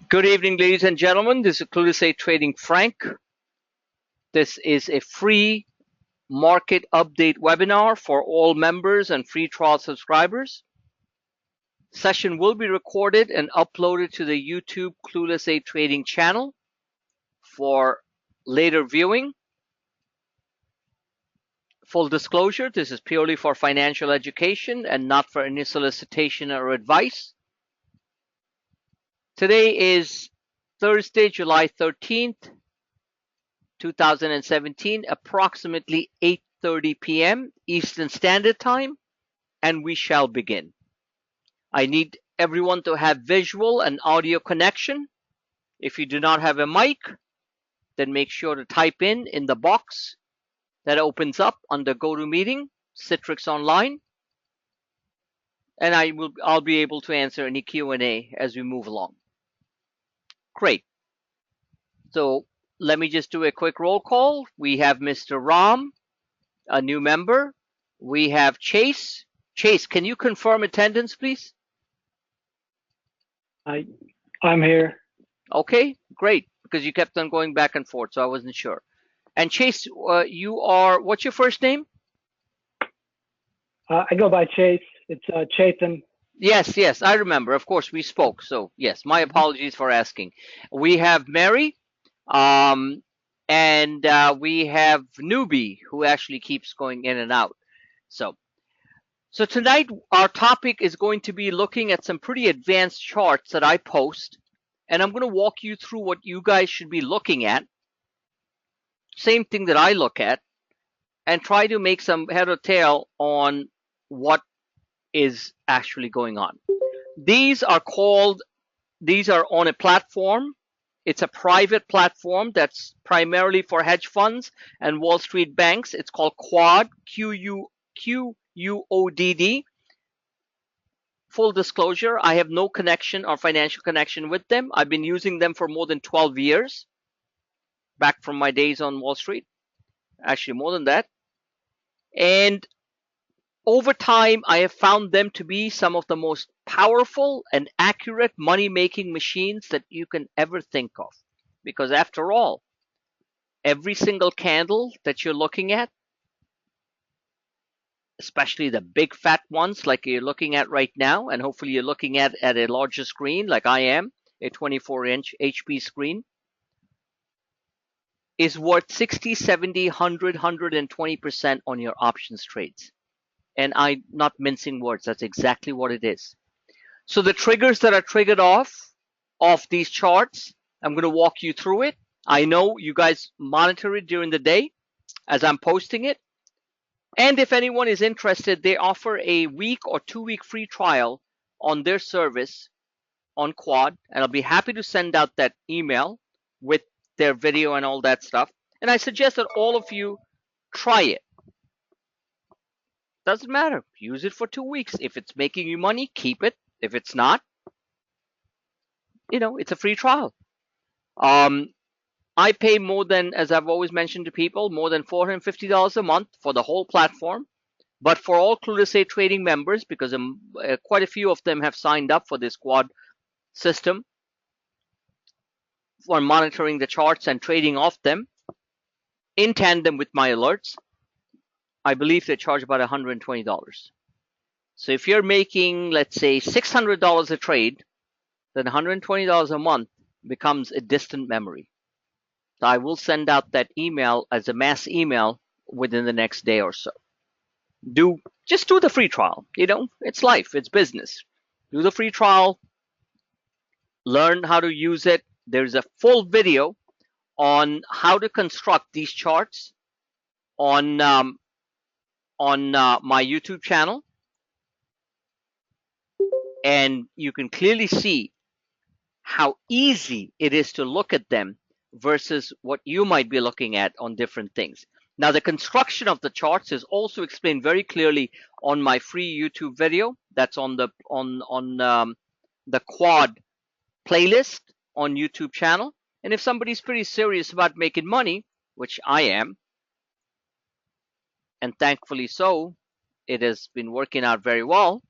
Good evening, ladies and gentlemen. This is Clueless Trading Frank. This is a free market update webinar for all members and free trial subscribers. Session will be recorded and uploaded to the YouTube Clueless Trading channel for later viewing. Full disclosure, this is purely for financial education and not for any solicitation or advice. Today is Thursday, July 13th, 2017, approximately 8:30 p.m. Eastern Standard Time, and we shall begin. I need everyone to have visual and audio connection. If you do not have a mic, then make sure to type in the box that opens up under GoToMeeting, Citrix Online, and I'll be able to answer any Q&A as we move along. Great. So let me just do a quick roll call. We have Mr. Ram, a new member. We have Chase. Chase, can you confirm attendance, please? I'm here. Okay, great, because you kept on going back and forth, so I wasn't sure. And Chase, you are, what's your first name? I go by Chase. It's Chaitan. Yes, I remember. Of course, we spoke. So yes, my apologies for asking. We have Mary, and we have Newbie, who actually keeps going in and out. So tonight our topic is going to be looking at some pretty advanced charts that I post, and I'm going to walk you through what you guys should be looking at. Same thing that I look at, and try to make some head or tail on what is actually going on. These are on a platform. It's a private platform that's primarily for hedge funds and Wall Street banks. It's called QUODD, Q-U-O-D-D. Full disclosure, I have no connection or financial connection with them. I've been using them for more than 12 years, back from my days on Wall Street. Actually, more than that. And over time, I have found them to be some of the most powerful and accurate money-making machines that you can ever think of. Because after all, every single candle that you're looking at, especially the big fat ones like you're looking at right now, and hopefully you're looking at a larger screen like I am, a 24-inch HP screen, is worth 60, 70, 100, 120% on your options trades. And I'm not mincing words. That's exactly what it is. So the triggers that are triggered off of these charts, I'm going to walk you through it. I know you guys monitor it during the day as I'm posting it. And if anyone is interested, they offer a week or 2-week free trial on their service on QUODD. And I'll be happy to send out that email with their video and all that stuff. And I suggest that all of you try it. Doesn't matter. Use it for 2 weeks. If it's making you money, keep it. If it's not, it's a free trial. I pay more than, as I've always mentioned to people, more than $450 a month for the whole platform. But for all Clueless Trading members, because quite a few of them have signed up for this QUODD system for monitoring the charts and trading off them in tandem with my alerts, I believe they charge about $120. So if you're making, let's say, $600 a trade, then $120 a month becomes a distant memory. So I will send out that email as a mass email within the next day or so. Just do the free trial. It's life, it's business. Do the free trial, learn how to use it. There's a full video on how to construct these charts on my YouTube channel, and you can clearly see how easy it is to look at them versus what you might be looking at on different things. Now, the construction of the charts is also explained very clearly on my free YouTube video. That's on the QUODD playlist on YouTube channel. And if somebody's pretty serious about making money, which I am, and thankfully so, it has been working out very well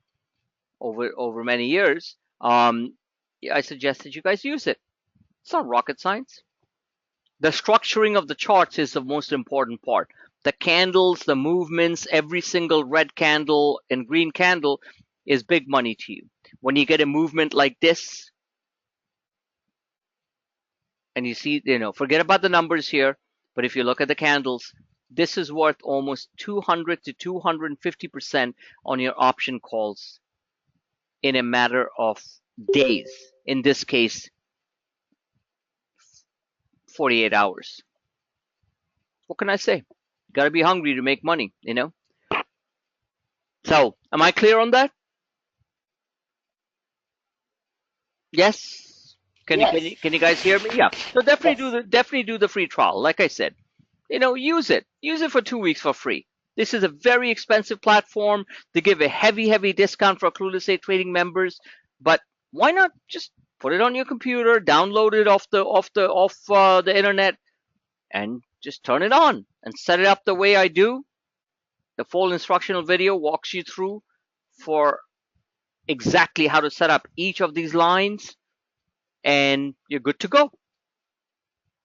over many years, I suggest that you guys use it. It's not rocket science. The structuring of the charts is the most important part. The candles, the movements, every single red candle and green candle is big money to you. When you get a movement like this, and you see, forget about the numbers here, but if you look at the candles, this is worth almost 200 to 250% on your option calls in a matter of days. In this case, 48 hours. What can I say? You got to be hungry to make money, So, am I clear on that? Yes. Can you guys hear me? Yeah. So definitely do the free trial. Like I said, use it. Use it for 2 weeks for free. This is a very expensive platform. They give a heavy discount for Clueless Day Trading members. But why not just put it on your computer, download it off the internet, and just turn it on and set it up the way I do. The full instructional video walks you through for exactly how to set up each of these lines, and you're good to go.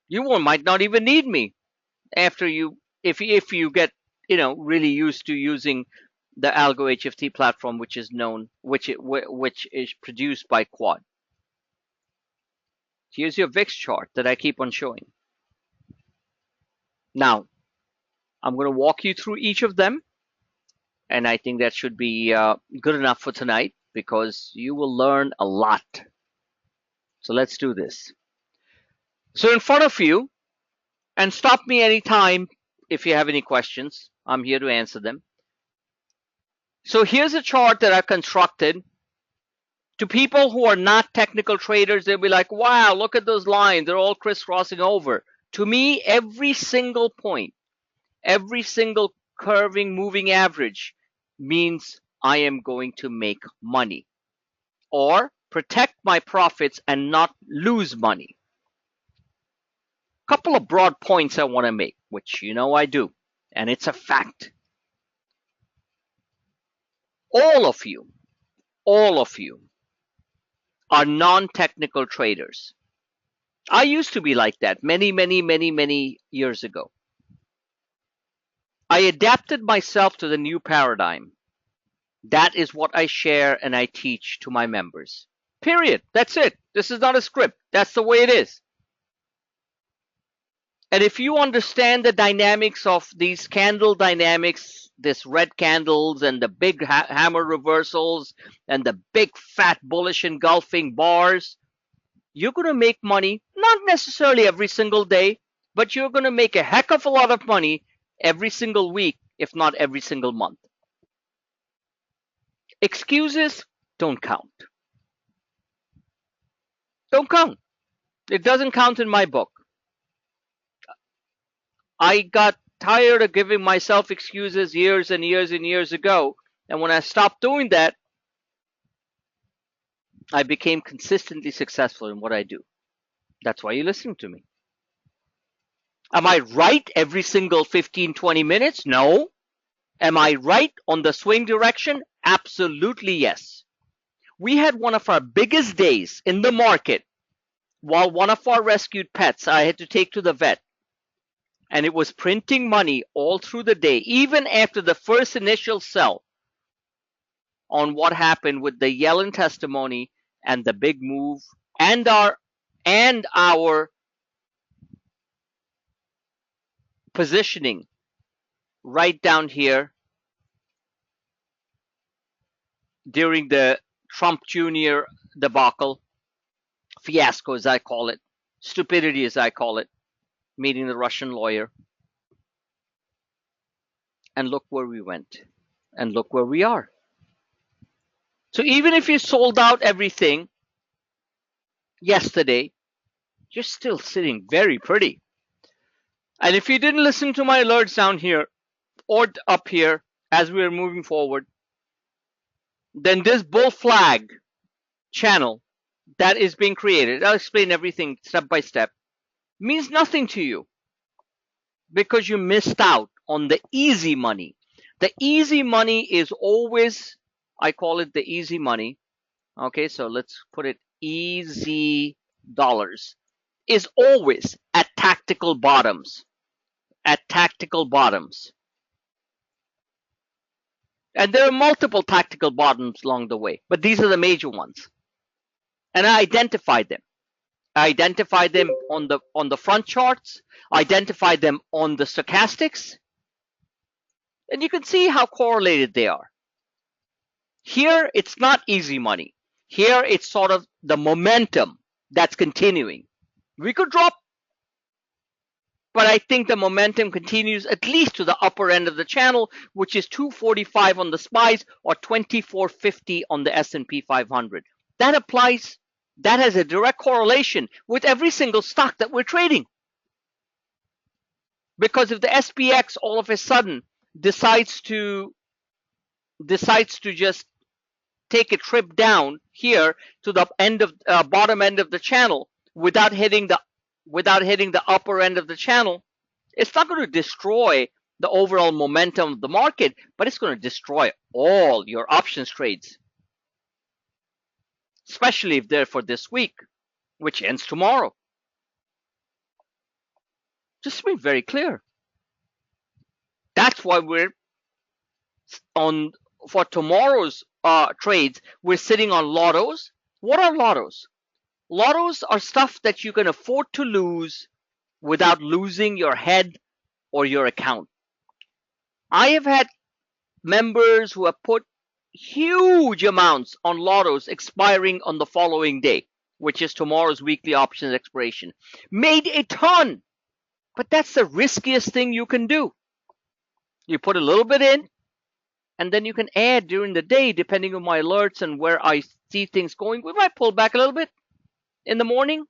You might not even need me after if you get really used to using the Algo HFT platform, which is produced by QUODD. Here's your VIX chart that I keep on showing. Now, I'm going to walk you through each of them, and I think that should be good enough for tonight because you will learn a lot. So let's do this. So in front of you, and stop me anytime if you have any questions. I'm here to answer them. So here's a chart that I've constructed. To people who are not technical traders, they'll be like, wow, look at those lines. They're all crisscrossing over. To me, every single point, every single curving moving average means I am going to make money or protect my profits and not lose money. Couple of broad points I want to make, which I do, and it's a fact. All of you are non-technical traders. I used to be like that many years ago. I adapted myself to the new paradigm. That is what I share and I teach to my members. Period. That's it. This is not a script. That's the way it is. And if you understand the dynamics of these candle dynamics, this red candles and the big hammer reversals and the big fat bullish engulfing bars, you're going to make money, not necessarily every single day, but you're going to make a heck of a lot of money every single week, if not every single month. Excuses don't count. Don't count. It doesn't count in my book. I got tired of giving myself excuses years and years ago. And when I stopped doing that, I became consistently successful in what I do. That's why you're listening to me. Am I right every single 15, 20 minutes? No. Am I right on the swing direction? Absolutely yes. We had one of our biggest days in the market while one of our rescued pets I had to take to the vet. And it was printing money all through the day, even after the first initial sell on what happened with the Yellen testimony and the big move and our positioning right down here during the Trump Jr. debacle, fiasco as I call it, stupidity as I call it, meeting the Russian lawyer. And look where we went. And look where we are. So even if you sold out everything yesterday, you're still sitting very pretty. And if you didn't listen to my alerts down here or up here as we are moving forward, then this bull flag channel that is being created, I'll explain everything step by step, means nothing to you because you missed out on the easy money. The easy money is always, I call it the easy money. Okay, so let's put it easy dollars. is always at tactical bottoms. At tactical bottoms. And there are multiple tactical bottoms along the way, but these are the major ones. And I identified them. I identified them on the front charts, identified them on the stochastics, and you can see how correlated they are. Here, it's not easy money. Here, it's sort of the momentum that's continuing. We could drop, but I think the momentum continues at least to the upper end of the channel, which is 245 on the SPYs or 2450 on the S&P 500. That applies. That has a direct correlation with every single stock that we're trading. Because if the SPX all of a sudden decides to just take a trip down here to the end of bottom end of the channel without hitting the upper end of the channel, it's not going to destroy the overall momentum of the market, but it's going to destroy all your options trades, especially if they're for this week, which ends tomorrow. Just to be very clear. That's why we're on for tomorrow's trades. We're sitting on lottos. What are lottos? Lottos are stuff that you can afford to lose without losing your head or your account. I have had members who have put huge amounts on lottos expiring on the following day, which is tomorrow's weekly options expiration. Made a ton, but that's the riskiest thing you can do. You put a little bit in, and then you can add during the day, depending on my alerts and where I see things going. We might pull back a little bit in the morning,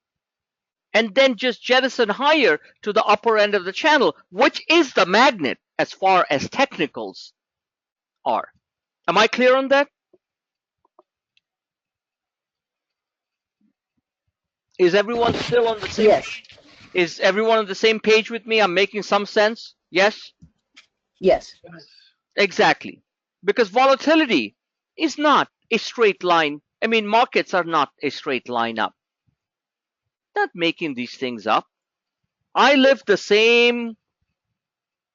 and then just jettison higher to the upper end of the channel, which is the magnet as far as technicals are. Am I clear on that? Is everyone still on the same Yes. Is everyone on the same page with me? I'm making some sense? Yes? Yes. Exactly. Because volatility is not a straight line. I mean, markets are not a straight line up. Not making these things up. I live the same,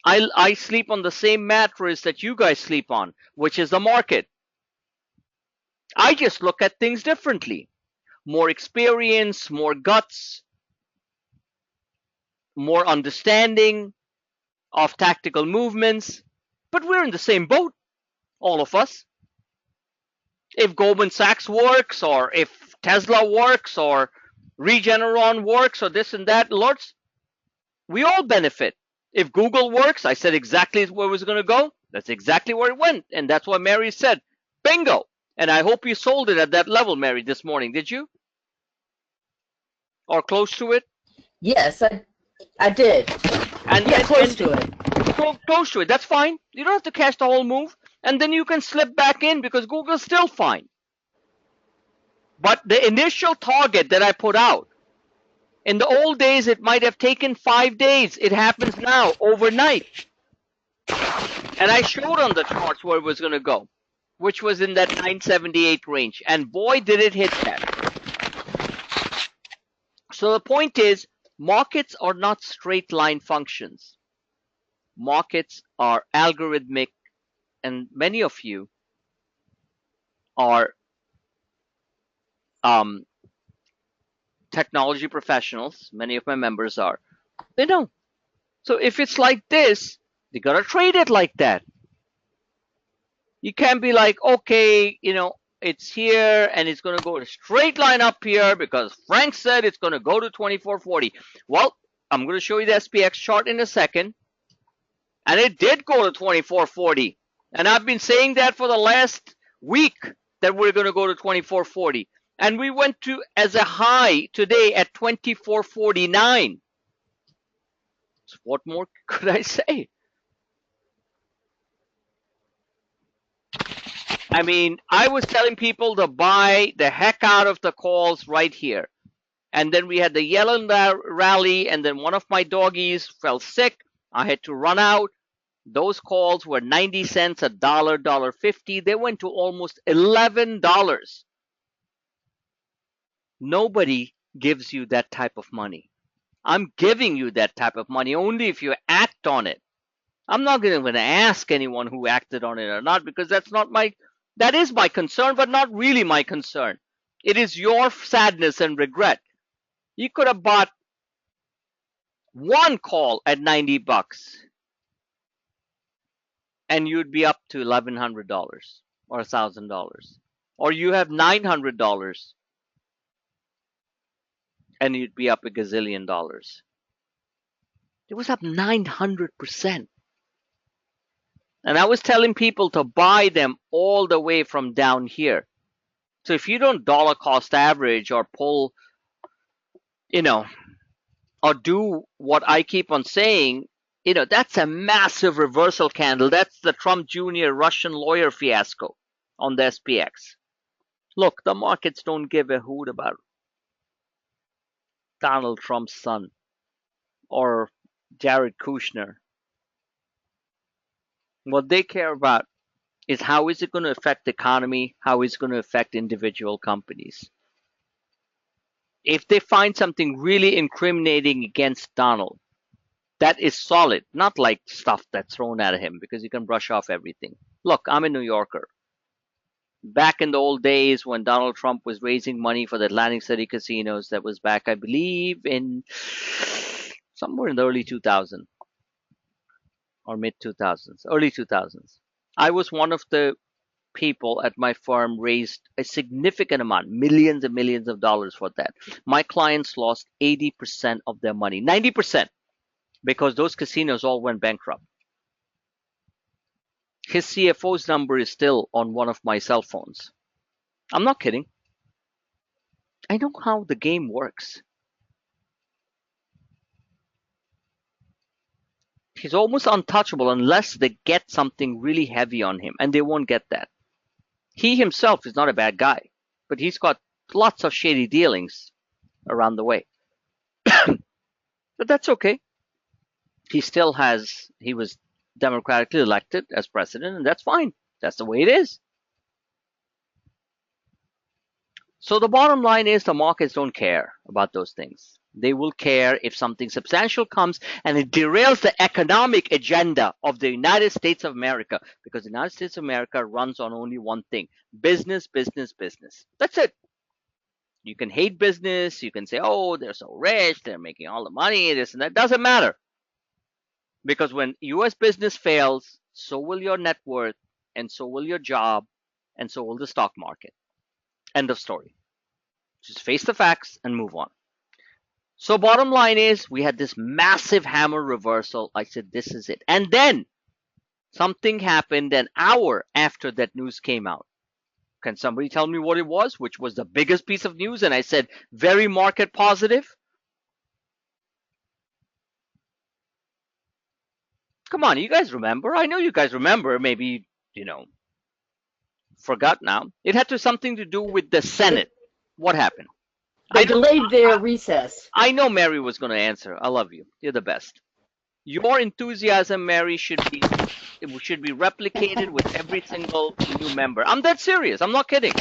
I sleep on the same mattress that you guys sleep on, which is the market. I just look at things differently. More experience, more guts, more understanding of tactical movements. But we're in the same boat, all of us. If Goldman Sachs works, or if Tesla works, or Regeneron works, or this and that, Lords, we all benefit. If Google works, I said exactly where it was going to go. That's exactly where it went. And that's what Mary said. Bingo. And I hope you sold it at that level, Mary, this morning. Did you? Or close to it? Yes, I did. And yeah, close to it. Close to it. That's fine. You don't have to catch the whole move. And then you can slip back in because Google's still fine. But the initial target that I put out, in the old days, it might have taken 5 days. It happens now, overnight. And I showed on the charts where it was going to go, which was in that 978 range. And boy, did it hit that. So the point is, markets are not straight line functions. Markets are algorithmic, and many of you are technology professionals. Many of my members are. They know. So if it's like this, they gotta trade it like that. You can't be like, okay, it's here and it's gonna go a straight line up here because Frank said it's gonna go to 2440. Well, I'm gonna show you the SPX chart in a second. And it did go to 2440. And I've been saying that for the last week that we're gonna go to 2440. And we went to as a high today at 2449. So what more could I say? I mean, I was telling people to buy the heck out of the calls right here. And then we had the yellow rally, and then one of my doggies fell sick. I had to run out. Those calls were 90 cents, $1, $1.50. They went to almost $11. Nobody gives you that type of money. I'm giving you that type of money only if you act on it. I'm not going to ask anyone who acted on it or not, because that is my concern, but not really my concern. It is your sadness and regret. You could have bought one call at 90 bucks and you'd be up to $1,100 or $1,000. Or you have $900 and you'd be up a gazillion dollars. It was up 900%. And I was telling people to buy them all the way from down here. So if you don't dollar cost average or pull, or do what I keep on saying, that's a massive reversal candle. That's the Trump Jr. Russian lawyer fiasco on the SPX. Look, the markets don't give a hoot about Donald Trump's son or Jared Kushner. What they care about is how is it going to affect the economy, how is it going to affect individual companies. If they find something really incriminating against Donald, that is solid, not like stuff that's thrown at him, because you can brush off everything. Look, I'm a New Yorker. Back in the old days when Donald Trump was raising money for the Atlantic City casinos, that was back, I believe, in somewhere in the early 2000s or mid 2000s, early 2000s. I was one of the people at my firm raised a significant amount, millions and millions of dollars for that. My clients lost 80% of their money, 90%, because those casinos all went bankrupt. His CFO's number is still on one of my cell phones. I'm not kidding. I know how the game works. He's almost untouchable unless they get something really heavy on him, and they won't get that. He himself is not a bad guy, but he's got lots of shady dealings around the way. But that's okay. He was democratically elected as president, and that's fine. That's the way it is. So the bottom line is the markets don't care about those things. They will care if something substantial comes and it derails the economic agenda of the United States of America, because the United States of America runs on only one thing: business, business, business. That's it. You can hate business. You can say, oh, they're so rich, they're making all the money, this and that. Doesn't matter. Because when U.S. business fails, so will your net worth, and so will your job, and so will the stock market. End of story. Just face the facts and move on. So bottom line is, we had this massive hammer reversal. I said, this is it. And then something happened an hour after that news came out. Can somebody tell me what it was, which was the biggest piece of news? And I said, very market positive. Come on, you guys remember? I know you guys remember. Maybe, forgot now. It had something to do with the Senate. What happened? They delayed their recess. I know Mary was going to answer. I love you. You're the best. Your enthusiasm, Mary, should be replicated with every single new member. I'm that serious. I'm not kidding.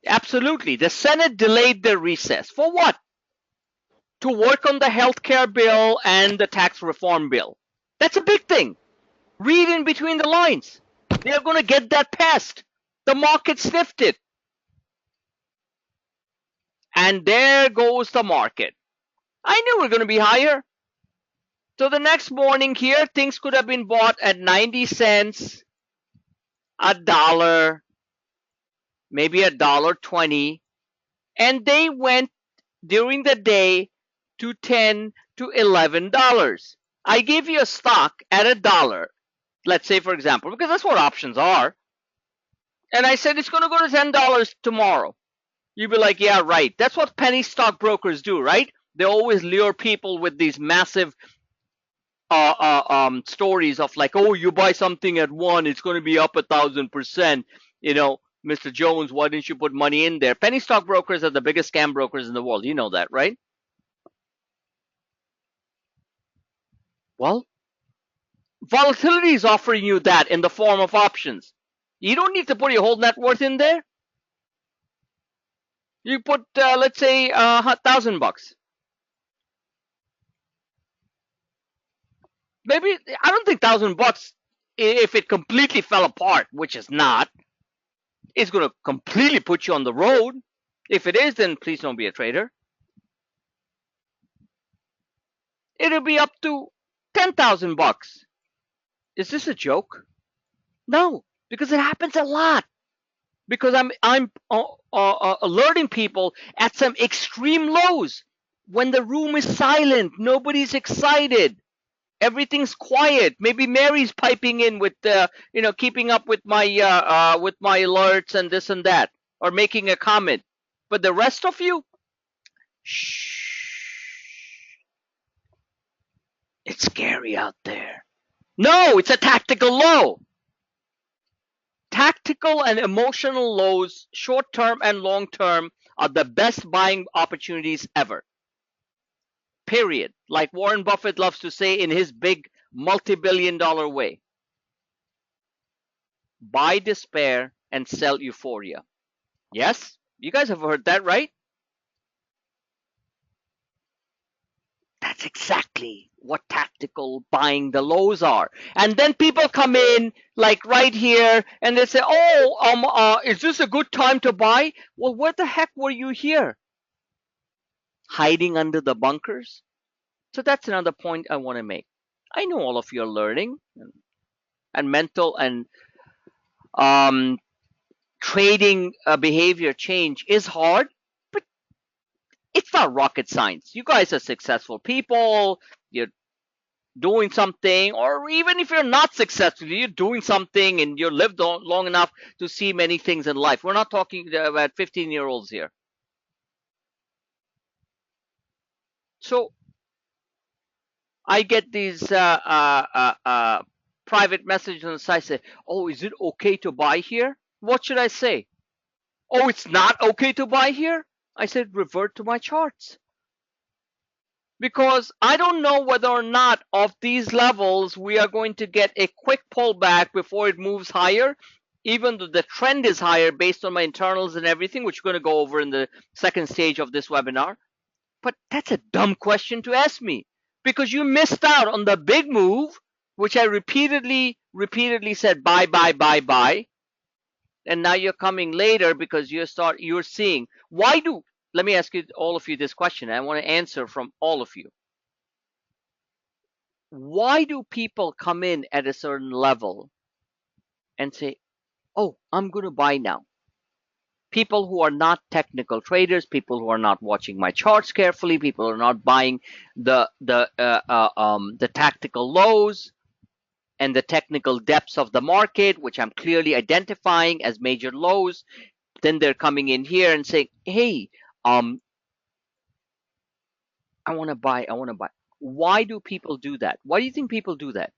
Absolutely. The Senate delayed their recess. For what? To work on the health care bill and the tax reform bill. That's a big thing. Read in between the lines. They're going to get that passed. The market sniffed it. And there goes the market. I knew we were going to be higher. So the next morning here, things could have been bought at 90 cents, $1, maybe $1.20. And they went during the day to $10 to $11. I give you a stock at $1, let's say, for example, because that's what options are. And I said it's going to go to $10 tomorrow. You'd be like, yeah, right. That's what penny stock brokers do, right? They always lure people with these massive stories of like, oh, you buy something at 1, it's going to be up 1,000%. Mr. Jones, why didn't you put money in there? Penny stock brokers are the biggest scam brokers in the world. You know that, right? Well, volatility is offering you that in the form of options. You don't need to put your whole net worth in there. You put, let's say, $1,000. Maybe, I don't think $1,000, if it completely fell apart, which is not, it's going to completely put you on the road. If it is, then please don't be a trader. It'll be up to $10,000. Is this a joke? No, because it happens a lot. Because I'm alerting people at some extreme lows when the room is silent, nobody's excited, everything's quiet. Maybe Mary's piping in with keeping up with my alerts and this and that, or making a comment. But the rest of you, shh, it's scary out there. No, it's a tactical low. Tactical and emotional lows, short term and long term, are the best buying opportunities ever. Period. Like Warren Buffett loves to say in his big multi-billion-dollar way. Buy despair and sell euphoria. Yes? You guys have heard that, right? That's exactly what tactical buying the lows are. And then people come in like right here and they say, oh, is this a good time to buy? Well, where the heck were you here? Hiding under the bunkers? So that's another point I want to make. I know all of you are learning, and mental and trading behavior change is hard, but it's not rocket science. You guys are successful people. You're doing something, or even if you're not successful, you're doing something and you've lived long enough to see many things in life. We're not talking about 15-year-olds here. So I get these private messages on the site say, oh, is it okay to buy here? What should I say? Oh, it's not okay to buy here? I said, revert to my charts. Because I don't know whether or not of these levels we are going to get a quick pullback before it moves higher, even though the trend is higher based on my internals and everything, which we're going to go over in the second stage of this webinar. But that's a dumb question to ask me, because you missed out on the big move, which I repeatedly said buy, buy, buy, buy. And now you're coming later because you're seeing. Let me ask you, all of you, this question. I want to answer from all of you. Why do people come in at a certain level and say, oh, I'm going to buy now? People who are not technical traders, people who are not watching my charts carefully, people who are not buying the tactical lows and the technical depths of the market, which I'm clearly identifying as major lows. Then they're coming in here and saying, hey, I want to buy. Why do people do that? Why do you think people do that?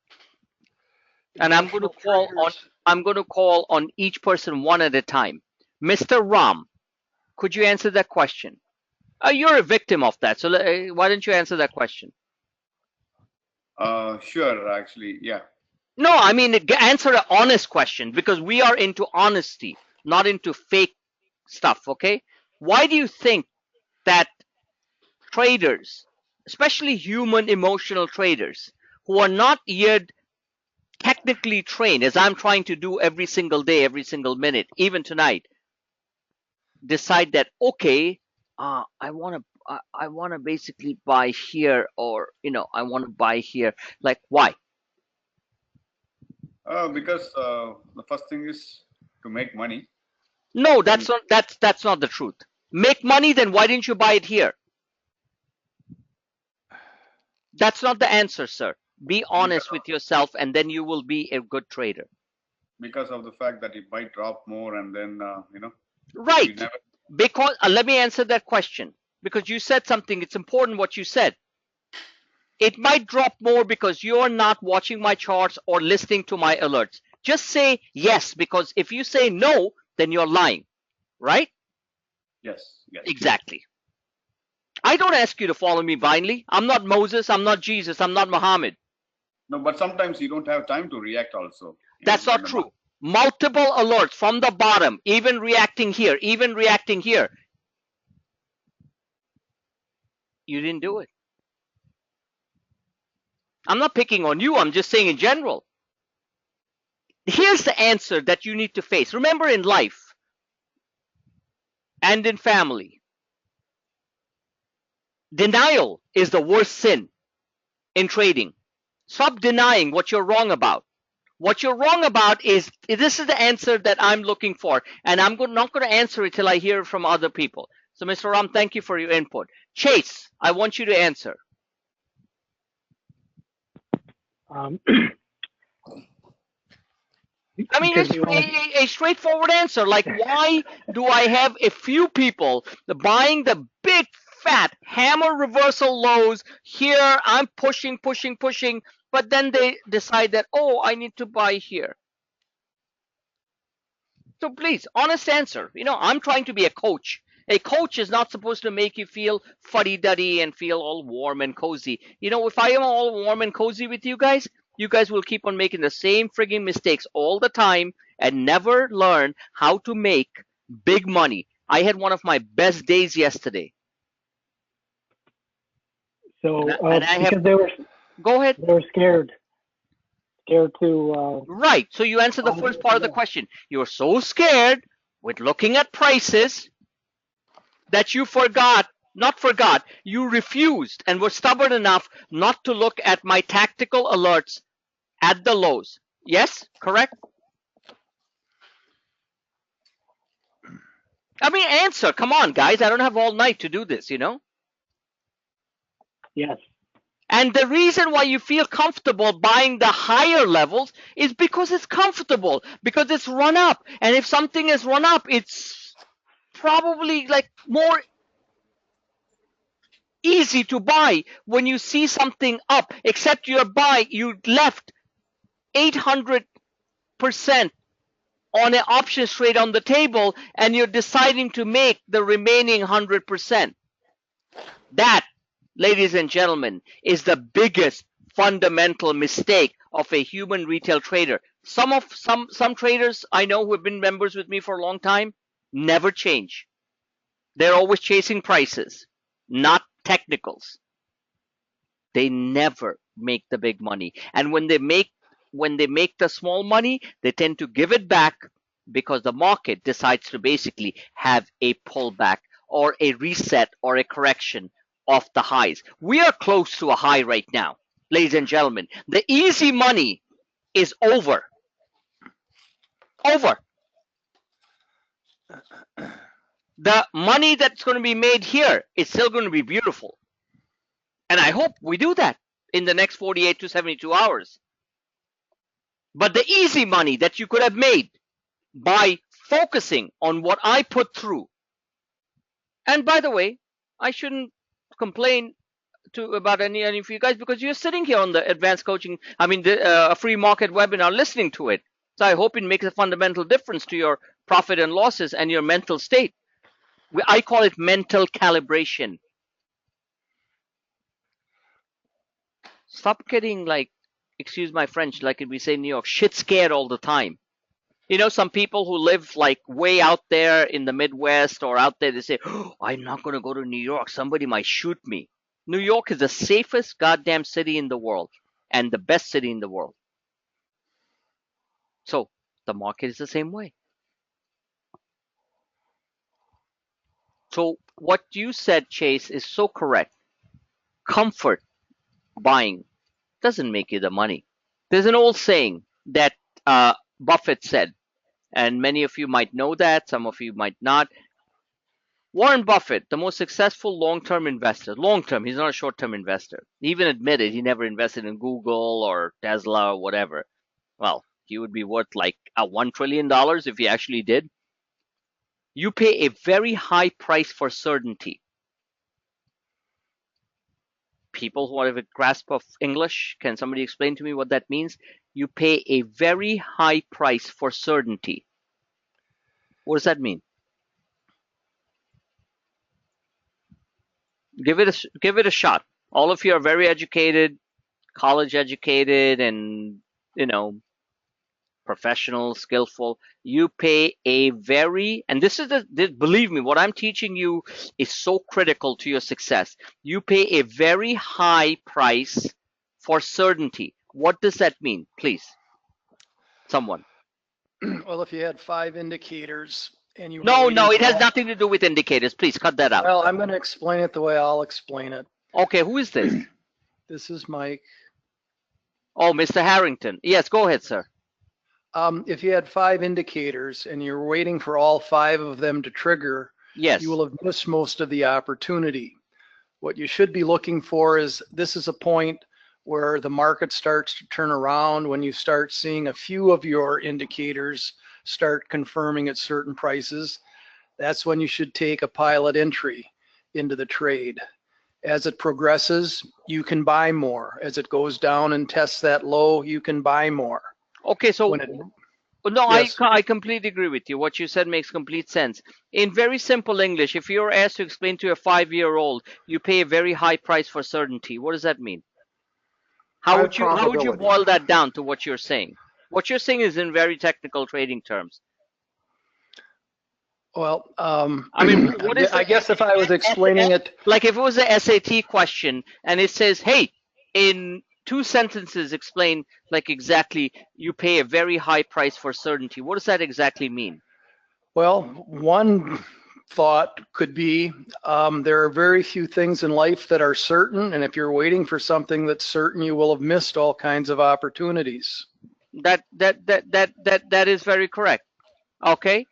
And I'm going to call on each person one at a time. Mr. Ram, could you answer that question? You're a victim of that, so why don't you answer that question? Sure, actually, yeah. No, I mean, answer an honest question, because we are into honesty, not into fake stuff, okay? Why do you think that traders, especially human emotional traders, who are not yet technically trained, as I'm trying to do every single day, every single minute, even tonight, decide that, okay, I want to basically buy here, or I want to buy here? Like, why? Because the first thing is to make money. No, that's not the truth. Make money, then why didn't you buy it here? That's not the answer, sir. Be honest with yourself, and then you will be a good trader. Because of the fact that it might drop more, and then Right. Because let me answer that question, because you said something. It's important what you said. It might drop more because you're not watching my charts or listening to my alerts. Just say yes, because if you say no, then you're lying, right? Yes. Exactly. I don't ask you to follow me blindly. I'm not Moses. I'm not Jesus. I'm not Muhammad. No, but sometimes you don't have time to react also. That's not true. Multiple alerts from the bottom, even reacting here, even reacting here. You didn't do it. I'm not picking on you. I'm just saying in general. Here's the answer that you need to face. Remember, in life and in family, denial is the worst sin in trading. Stop denying what you're wrong about. What you're wrong about is this is the answer that I'm looking for, and I'm not going to answer it till I hear it from other people. So, Mr. Ram, thank you for your input. Chase, I want you to answer. Um, I mean, it's a straightforward answer. Like, why do I have a few people buying the big fat hammer reversal lows here? I'm pushing, but then they decide that, oh, I need to buy here. So please, honest answer. You know, I'm trying to be a coach. A coach is not supposed to make you feel fuddy-duddy and feel all warm and cozy. You know, if I am all warm and cozy with you guys will keep on making the same frigging mistakes all the time and never learn how to make big money. I had one of my best days yesterday. So and I because they were go ahead. They were scared to. Right. So you answered the first part of the question. You're so scared with looking at prices that you you refused and were stubborn enough not to look at my tactical alerts at the lows. Yes, correct? I mean, answer. Come on, guys. I don't have all night to do this, you know? Yes. And the reason why you feel comfortable buying the higher levels is because it's comfortable, because it's run up. And if something is run up, it's probably like more easy to buy when you see something up, except you left 800% on an option trade on the table and you're deciding to make the remaining 100%. That, ladies and gentlemen, is the biggest fundamental mistake of a human retail trader. Some traders I know who have been members with me for a long time never change. They're always chasing prices, not technicals. They never make the big money. And when they make the small money, they tend to give it back because the market decides to basically have a pullback or a reset or a correction of the highs. We are close to a high right now, ladies and gentlemen. The easy money is over. Over. The money that's going to be made here is still going to be beautiful. And I hope we do that in the next 48 to 72 hours. But the easy money that you could have made by focusing on what I put through. And by the way, I shouldn't complain about any of you guys because you're sitting here on the advanced coaching, a free market webinar listening to it. So I hope it makes a fundamental difference to your profit and losses and your mental state. I call it mental calibration. Stop getting like, excuse my French, like we say in New York, shit scared all the time. You know, some people who live like way out there in the Midwest or out there, they say, oh, I'm not going to go to New York. Somebody might shoot me. New York is the safest goddamn city in the world and the best city in the world. So the market is the same way. So what you said, Chase, is so correct. Comfort buying doesn't make you the money. There's an old saying that Buffett said, and many of you might know that, some of you might not. Warren Buffett, the most successful long-term investor, long-term, he's not a short-term investor. He even admitted he never invested in Google or Tesla or whatever. Well, he would be worth like $1 trillion if he actually did. You pay a very high price for certainty. People who have a grasp of English, can somebody explain to me what that means? You pay a very high price for certainty. What does that mean? Give it a shot. All of you are very educated, college educated, and professional, skillful. You pay a very, and believe me, what I'm teaching you is so critical to your success. You pay a very high price for certainty. What does that mean, please? Someone. Well, if you had 5 indicators and you were No, waiting it for has all- nothing to do with indicators. Please cut that out. Well, I'm going to explain it the way I'll explain it. Okay, who is this? This is Mike. Oh, Mr. Harrington. Yes, go ahead, sir. If you had 5 indicators and you're waiting for all 5 of them to trigger, Yes. you will have missed most of the opportunity. What you should be looking for is, this is a point where the market starts to turn around when you start seeing a few of your indicators start confirming at certain prices. That's when you should take a pilot entry into the trade. As it progresses, you can buy more. As it goes down and tests that low, you can buy more. Okay, so When it, no, Yes. I completely agree with you. What you said makes complete sense. In very simple English, if you're asked to explain to a 5-year-old, you pay a very high price for certainty. What does that mean? How would you boil that down to what you're saying? What you're saying is in very technical trading terms. well, I mean, what is I guess if I was explaining it, like if it was a SAT question and it says, hey, in 2 sentences explain like exactly you pay a very high price for certainty. What does that exactly mean? well, one thought could be there are very few things in life that are certain, and if you're waiting for something that's certain, you will have missed all kinds of opportunities. That is very correct. Okay.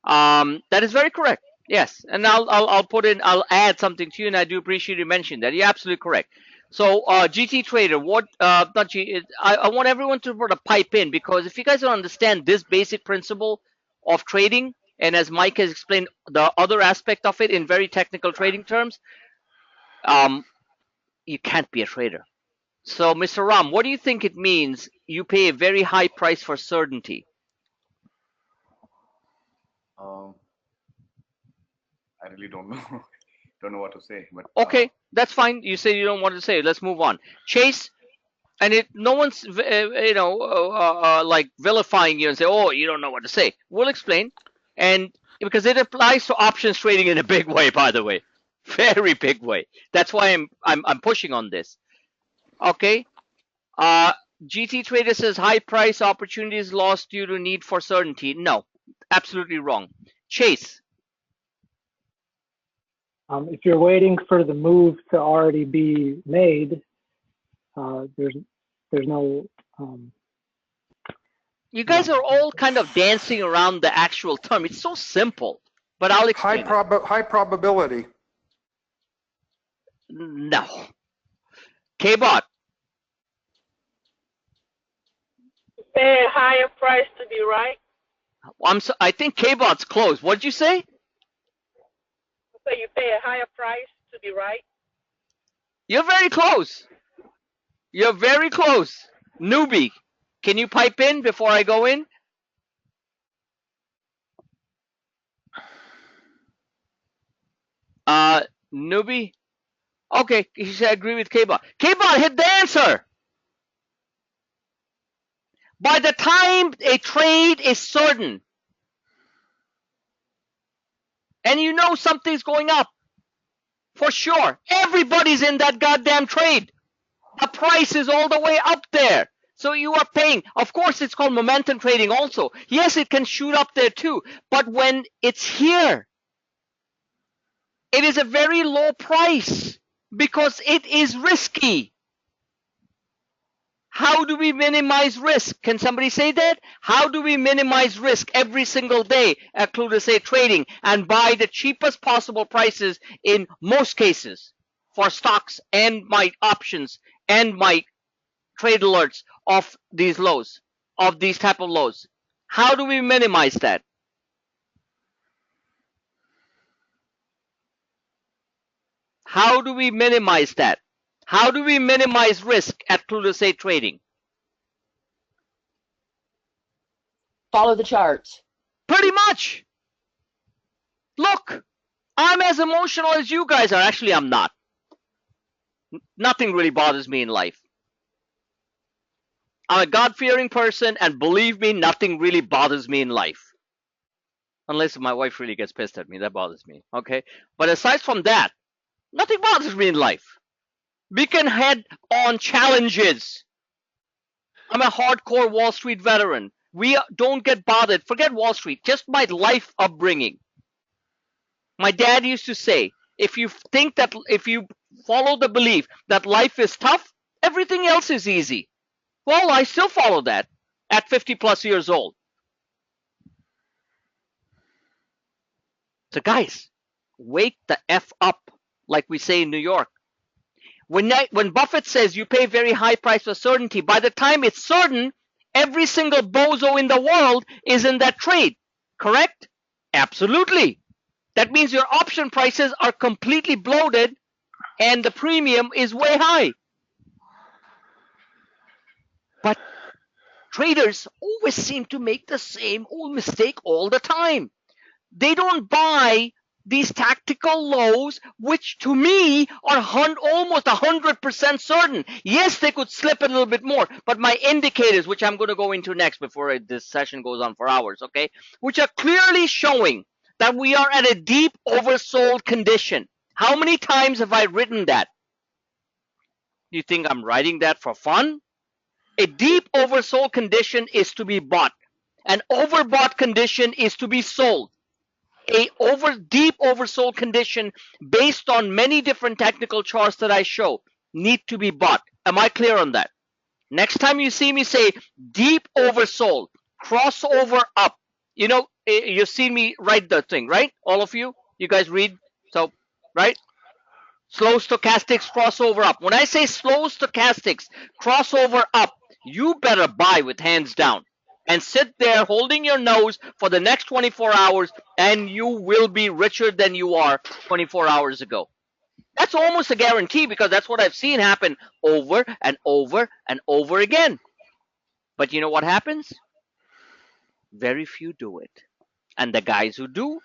That is very correct. Yes, and I'll add something to you, and I do appreciate you mentioning that. You're absolutely correct. So, GT Trader, I want everyone to sort of pipe in, because if you guys don't understand this basic principle of trading, and as Mike has explained the other aspect of it in very technical trading terms, you can't be a trader. So, Mr. Ram, what do you think it means you pay a very high price for certainty? I really don't know. Don't know what to say. But Okay, that's fine. You say you don't want to say it. Let's move on. Chase, and no one's like vilifying you and say, oh, you don't know what to say. We'll explain, and because it applies to options trading in a big way, by the way, very big way. That's why I'm pushing on this. Okay. GT Trader says high price opportunities lost due to need for certainty. No, absolutely wrong. Chase. If you're waiting for the move to already be made, there's no. You guys are all kind of dancing around the actual term. It's so simple, but I'll explain. High probability. No. KBot. Pay a higher price to be right. I think KBot's close. What did you say? So you pay a higher price to be right. You're very close. You're very close. Newbie, can you pipe in before I go in? Newbie? Okay, he said agree with KBot. KBot, hit the answer. By the time a trade is certain, and you know something's going up, for sure, everybody's in that goddamn trade. The price is all the way up there. So you are paying. Of course, it's called momentum trading also. Yes, it can shoot up there too. But when it's here, it is a very low price because it is risky. How do we minimize risk? Can somebody say that? How do we minimize risk every single day at QUODD trading and buy the cheapest possible prices in most cases for stocks and my options and my trade alerts of these lows, of these type of lows? How do we minimize that? How do we minimize that? How do we minimize risk at QUODD trading? Follow the charts. Pretty much. Look, I'm as emotional as you guys are. Actually, I'm not. Nothing really bothers me in life. I'm a God-fearing person, and believe me, nothing really bothers me in life. Unless my wife really gets pissed at me, that bothers me, okay? But aside from that, nothing bothers me in life. We can head on challenges. I'm a hardcore Wall Street veteran. We don't get bothered. Forget Wall Street, just my life upbringing. My dad used to say, if you follow the belief that life is tough, everything else is easy. Well, I still follow that at 50 plus years old. So guys, wake the F up, like we say in New York. When Buffett says you pay very high price for certainty, by the time it's certain, every single bozo in the world is in that trade. Correct? Absolutely. That means your option prices are completely bloated and the premium is way high. But traders always seem to make the same old mistake all the time. They don't buy these tactical lows, which to me are almost 100% certain. Yes, they could slip a little bit more, but my indicators, which I'm going to go into next before this session goes on for hours, okay, which are clearly showing that we are at a deep oversold condition. How many times have I written that? You think I'm writing that for fun? A deep oversold condition is to be bought. An overbought condition is to be sold. A deep oversold condition based on many different technical charts that I show need to be bought. Am I clear on that? Next time you see me say deep oversold, crossover up, you've seen me write the thing, right? All of you? You guys read? So, right? Slow stochastics, crossover up. When I say slow stochastics, crossover up, you better buy with hands down and sit there holding your nose for the next 24 hours and you will be richer than you are 24 hours ago. That's almost a guarantee because that's what I've seen happen over and over and over again. But you know what happens? Very few do it. And the guys who do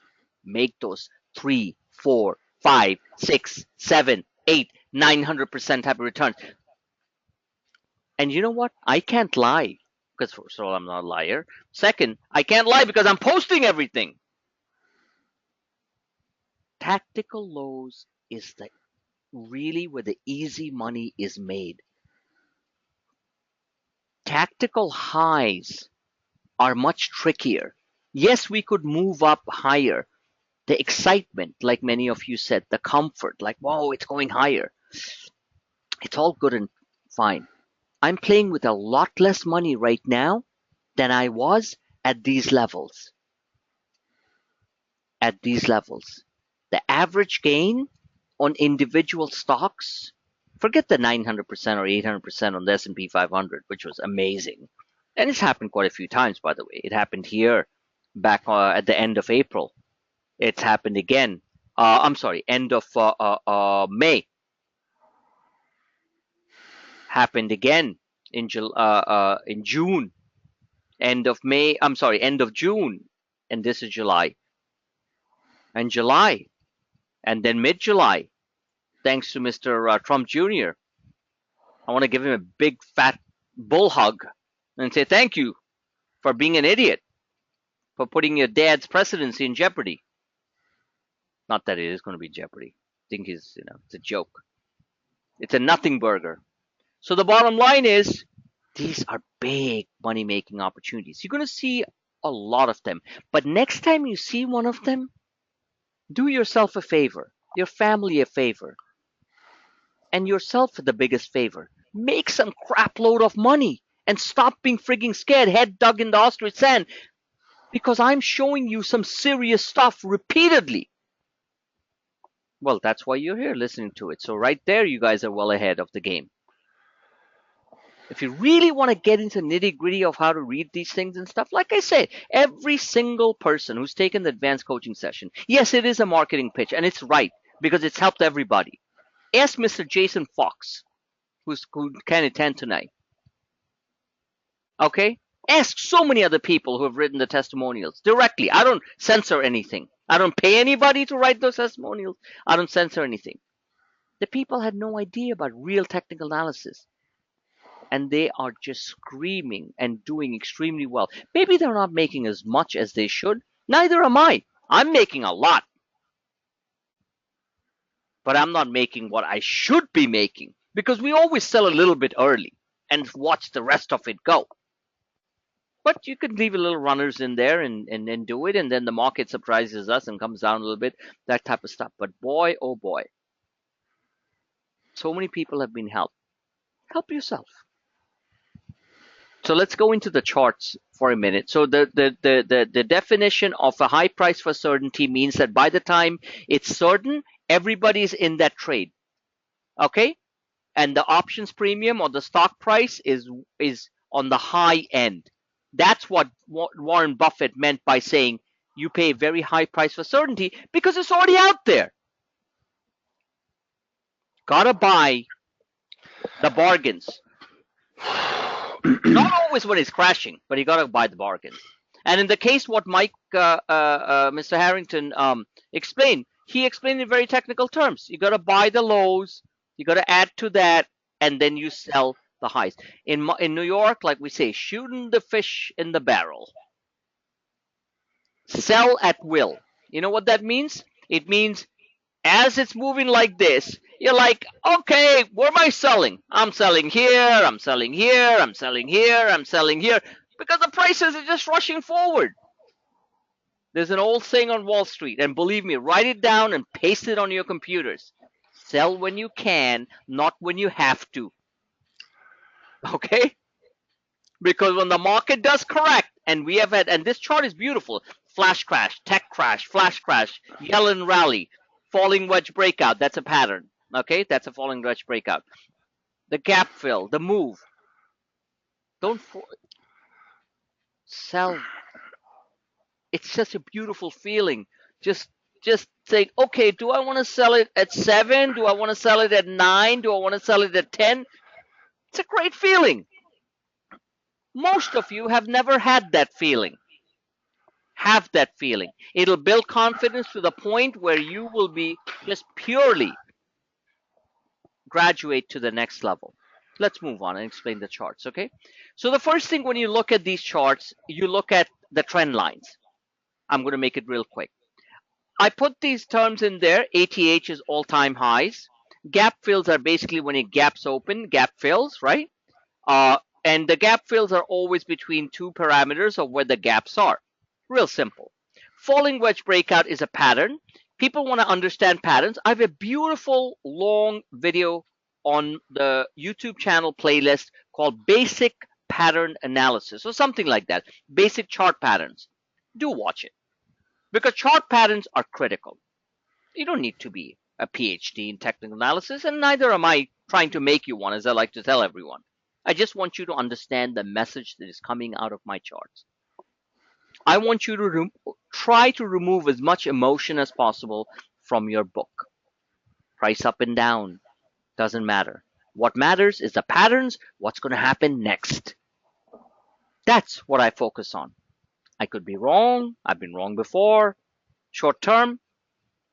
make those 3, 4, 5, 6, 7, 8, 900% type of returns. And you know what? I can't lie because first of all, I'm not a liar. Second, I can't lie because I'm posting everything. Tactical lows is really where the easy money is made. Tactical highs are much trickier. Yes, we could move up higher. The excitement, like many of you said, the comfort, like, whoa, it's going higher. It's all good and fine. I'm playing with a lot less money right now than I was at these levels. At these levels. The average gain on individual stocks, forget the 900% or 800% on the S&P 500, which was amazing. And it's happened quite a few times, by the way. It happened here back at the end of April. It's happened again. End of May. Happened again in June. End of May. End of June. And this is July. And July. And then mid-July. Thanks to Mr. Trump Jr. I want to give him a big fat bull hug and say thank you for being an idiot, for putting your dad's presidency in jeopardy. Not that it is going to be jeopardy. I think it's a joke. It's a nothing burger. So the bottom line is these are big money-making opportunities. You're going to see a lot of them. But next time you see one of them, do yourself a favor, your family a favor, and yourself the biggest favor. Make some crap load of money and stop being frigging scared, head dug in the ostrich sand, because I'm showing you some serious stuff repeatedly. Well, that's why you're here listening to it. So right there, you guys are well ahead of the game. If you really want to get into nitty-gritty of how to read these things and stuff, like I say, every single person who's taken the advanced coaching session, yes, it is a marketing pitch, and it's right, because it's helped everybody. Ask Mr. Jason Fox, who can attend tonight. Okay? Ask so many other people who have written the testimonials directly. I don't censor anything. I don't pay anybody to write those testimonials. I don't censor anything. The people had no idea about real technical analysis. And they are just screaming and doing extremely well. Maybe they're not making as much as they should. Neither am I. I'm making a lot. But I'm not making what I should be making. because we always sell a little bit early and watch the rest of it go. But you could leave a little runners in there and do it, and then the market surprises us and comes down a little bit, that type of stuff. But boy, oh boy, so many people have been helped. Help yourself. So let's go into the charts for a minute. So the definition of a high price for certainty means that by the time it's certain, everybody's in that trade. Okay? And the options premium or the stock price is on the high end. That's what Warren Buffett meant by saying you pay a very high price for certainty, because it's already out there. Gotta buy the bargains. Not always when it's crashing, but you gotta buy the bargains. And in the case what Mr. Harrington explained, he explained in very technical terms. You gotta buy the lows, you gotta add to that, and then you sell the highs. In New York, like we say, shooting the fish in the barrel. Sell at will. You know what that means? It means as it's moving like this, you're like, okay, where am I selling? I'm selling here, I'm selling here, I'm selling here, I'm selling here, because the prices are just rushing forward. There's an old saying on Wall Street, and believe me, write it down and paste it on your computers. Sell when you can, not when you have to. Okay? Because when the market does correct, and we have had, and this chart is beautiful, flash crash, tech crash, flash crash, Yellen rally, falling wedge breakout, that's a pattern. Okay, that's a falling wedge breakout. The gap fill, the move. Don't sell. It's such a beautiful feeling. Just say, okay, do I want to sell it at 7? Do I want to sell it at 9? Do I want to sell it at 10? It's a great feeling. Most of you have never had that feeling. Have that feeling. It'll build confidence to the point where you will be just purely graduate to the next level. Let's move on and explain the charts, okay? So the first thing when you look at these charts, you look at the trend lines. I'm going to make it real quick. I put these terms in there. ATH is all-time highs. Gap fills are basically when it gaps open, gap fills, right? And the gap fills are always between two parameters of where the gaps are. Real simple. Falling wedge breakout is a pattern. People want to understand patterns. I have a beautiful long video on the YouTube channel playlist called Basic Pattern Analysis or something like that. Basic chart patterns. Do watch it. Because chart patterns are critical. You don't need to be a PhD in technical analysis, and neither am I trying to make you one, as I like to tell everyone. I just want you to understand the message that is coming out of my charts. I want you to try to remove as much emotion as possible from your book. Price up and down, doesn't matter. What matters is the patterns, what's going to happen next. That's what I focus on. I could be wrong. I've been wrong before, short term,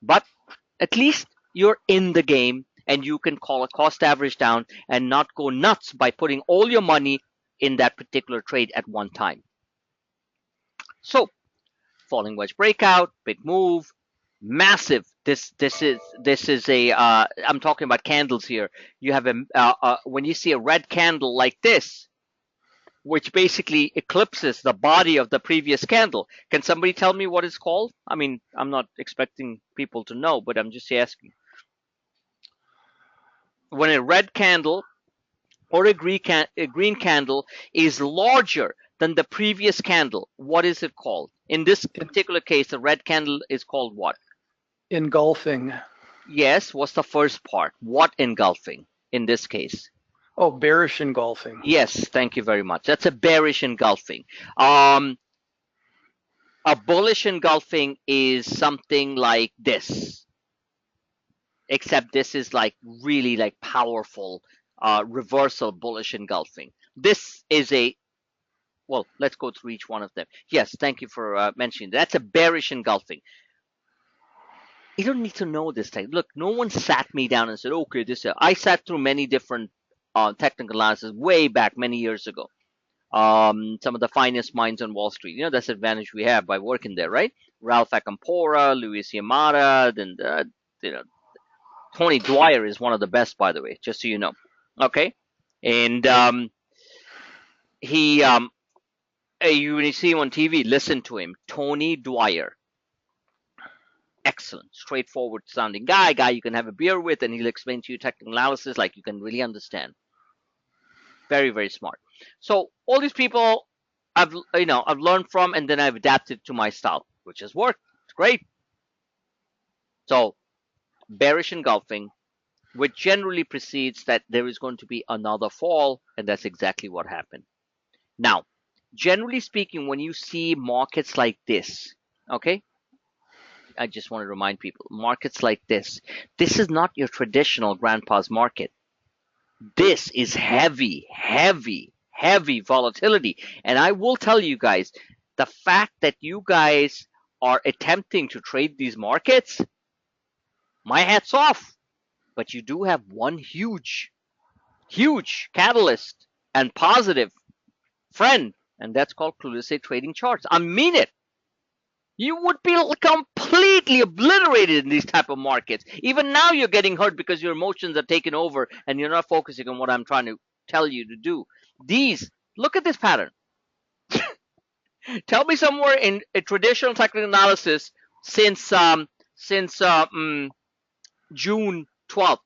but at least you're in the game and you can call a cost average down and not go nuts by putting all your money in that particular trade at one time. So, falling wedge breakout, big move, massive. This is a. I'm talking about candles here. You have when you see a red candle like this, which basically eclipses the body of the previous candle. Can somebody tell me what it's called? I mean, I'm not expecting people to know, but I'm just asking. When a red candle or a green candle is larger than the previous candle, what is it called? In this particular case, the red candle is called what? Engulfing. Yes, what's the first part? What engulfing in this case? Oh, bearish engulfing. Yes, thank you very much. That's a bearish engulfing. A bullish engulfing is something like this, except this is like really like powerful reversal bullish engulfing. This is a, well, let's go through each one of them. Yes, thank you for mentioning that. That's a bearish engulfing. You don't need to know this thing. Look, no one sat me down and said, okay, this. I sat through many different technical analysis way back many years ago. Some of the finest minds on Wall Street. You know, that's the advantage we have by working there, right? Ralph Acampora, Luis Yamada, then Tony Dwyer is one of the best, by the way, just so you know. Okay, and he when you see him on TV, listen to him. Tony Dwyer, excellent, straightforward sounding guy you can have a beer with, and he'll explain to you technical analysis like you can really understand. Very, very smart. So all these people I've learned from, and then I've adapted to my style, which has worked. It's great. So bearish engulfing, which generally precedes that there is going to be another fall, and that's exactly what happened. Now, generally speaking, when you see markets like this, okay, I just want to remind people, markets like this is not your traditional grandpa's market. This is heavy, heavy, heavy volatility. And I will tell you guys, the fact that you guys are attempting to trade these markets, my hat's off. But you do have one huge, huge catalyst and positive friend, and that's called clueless trading charts. I mean it. You would be completely obliterated in these type of markets. Even now you're getting hurt because your emotions are taking over and you're not focusing on what I'm trying to tell you to do. Look at this pattern. Tell me somewhere in a traditional technical analysis since June 12th.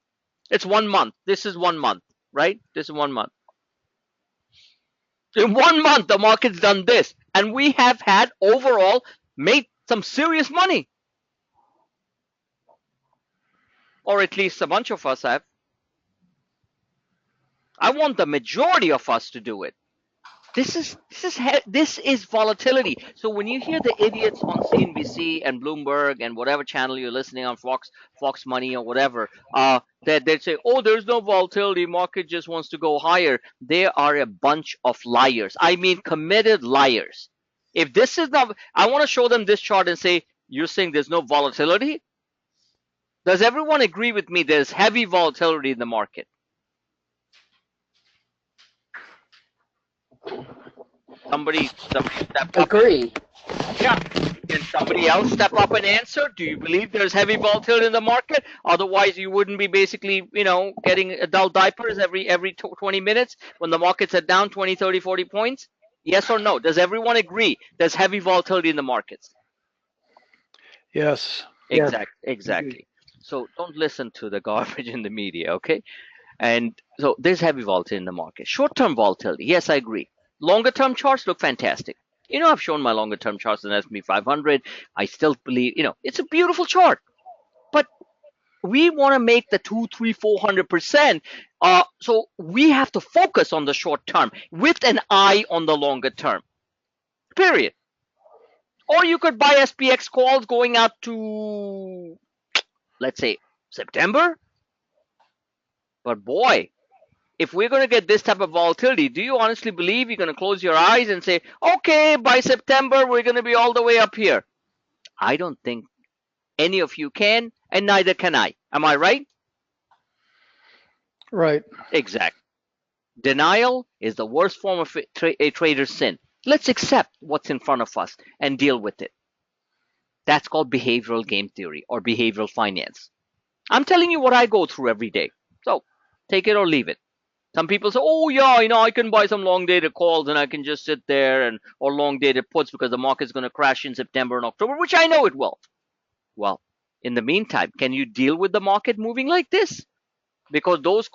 It's 1 month. This is 1 month, right? This is 1 month. In 1 month, the market's done this, and we have had overall made some serious money, or at least a bunch of us have. I want the majority of us to do it. This is volatility. So when you hear the idiots on CNBC and Bloomberg and whatever channel you're listening on, Fox Money or whatever, that they say, "Oh, there's no volatility. Market just wants to go higher." They are a bunch of liars. I mean, committed liars. If this is not, I want to show them this chart and say, "You're saying there's no volatility?" Does everyone agree with me? There's heavy volatility in the market. Somebody step up. Agree. Yeah. Can somebody else step up and answer? Do you believe there's heavy volatility in the market? Otherwise, you wouldn't be basically, getting adult diapers every 20 minutes when the markets are down 20, 30, 40 points? Yes or no? Does everyone agree there's heavy volatility in the markets? Yes. Exactly. So don't listen to the garbage in the media, okay? And so there's heavy volatility in the market. Short-term volatility, yes, I agree. Longer-term charts look fantastic. I've shown my longer-term charts in S&P 500. I still believe, it's a beautiful chart. But we want to make the 200, 300, 400%. So we have to focus on the short term with an eye on the longer term. Period. Or you could buy SPX calls going out to, let's say, September. But boy, if we're going to get this type of volatility, do you honestly believe you're going to close your eyes and say, okay, by September, we're going to be all the way up here? I don't think any of you can, and neither can I. Am I right? Right. Exactly. Denial is the worst form of a trader's sin. Let's accept what's in front of us and deal with it. That's called behavioral game theory or behavioral finance. I'm telling you what I go through every day. So take it or leave it. Some people say, oh yeah, I can buy some long dated calls and I can just sit there or long dated puts because the market's going to crash in September and October, which I know it will. Well, in the meantime, can you deal with the market moving like this? Because those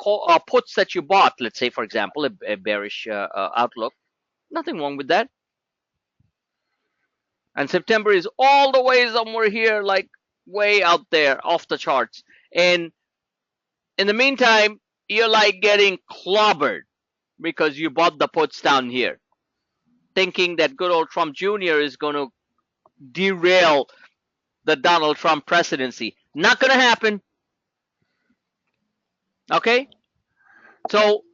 puts that you bought, let's say, for example, a bearish outlook, nothing wrong with that. And September is all the way somewhere here, like way out there, off the charts. And in the meantime, you're like getting clobbered because you bought the puts down here, thinking that good old Trump Jr. is going to derail the Donald Trump presidency. Not going to happen. Okay? So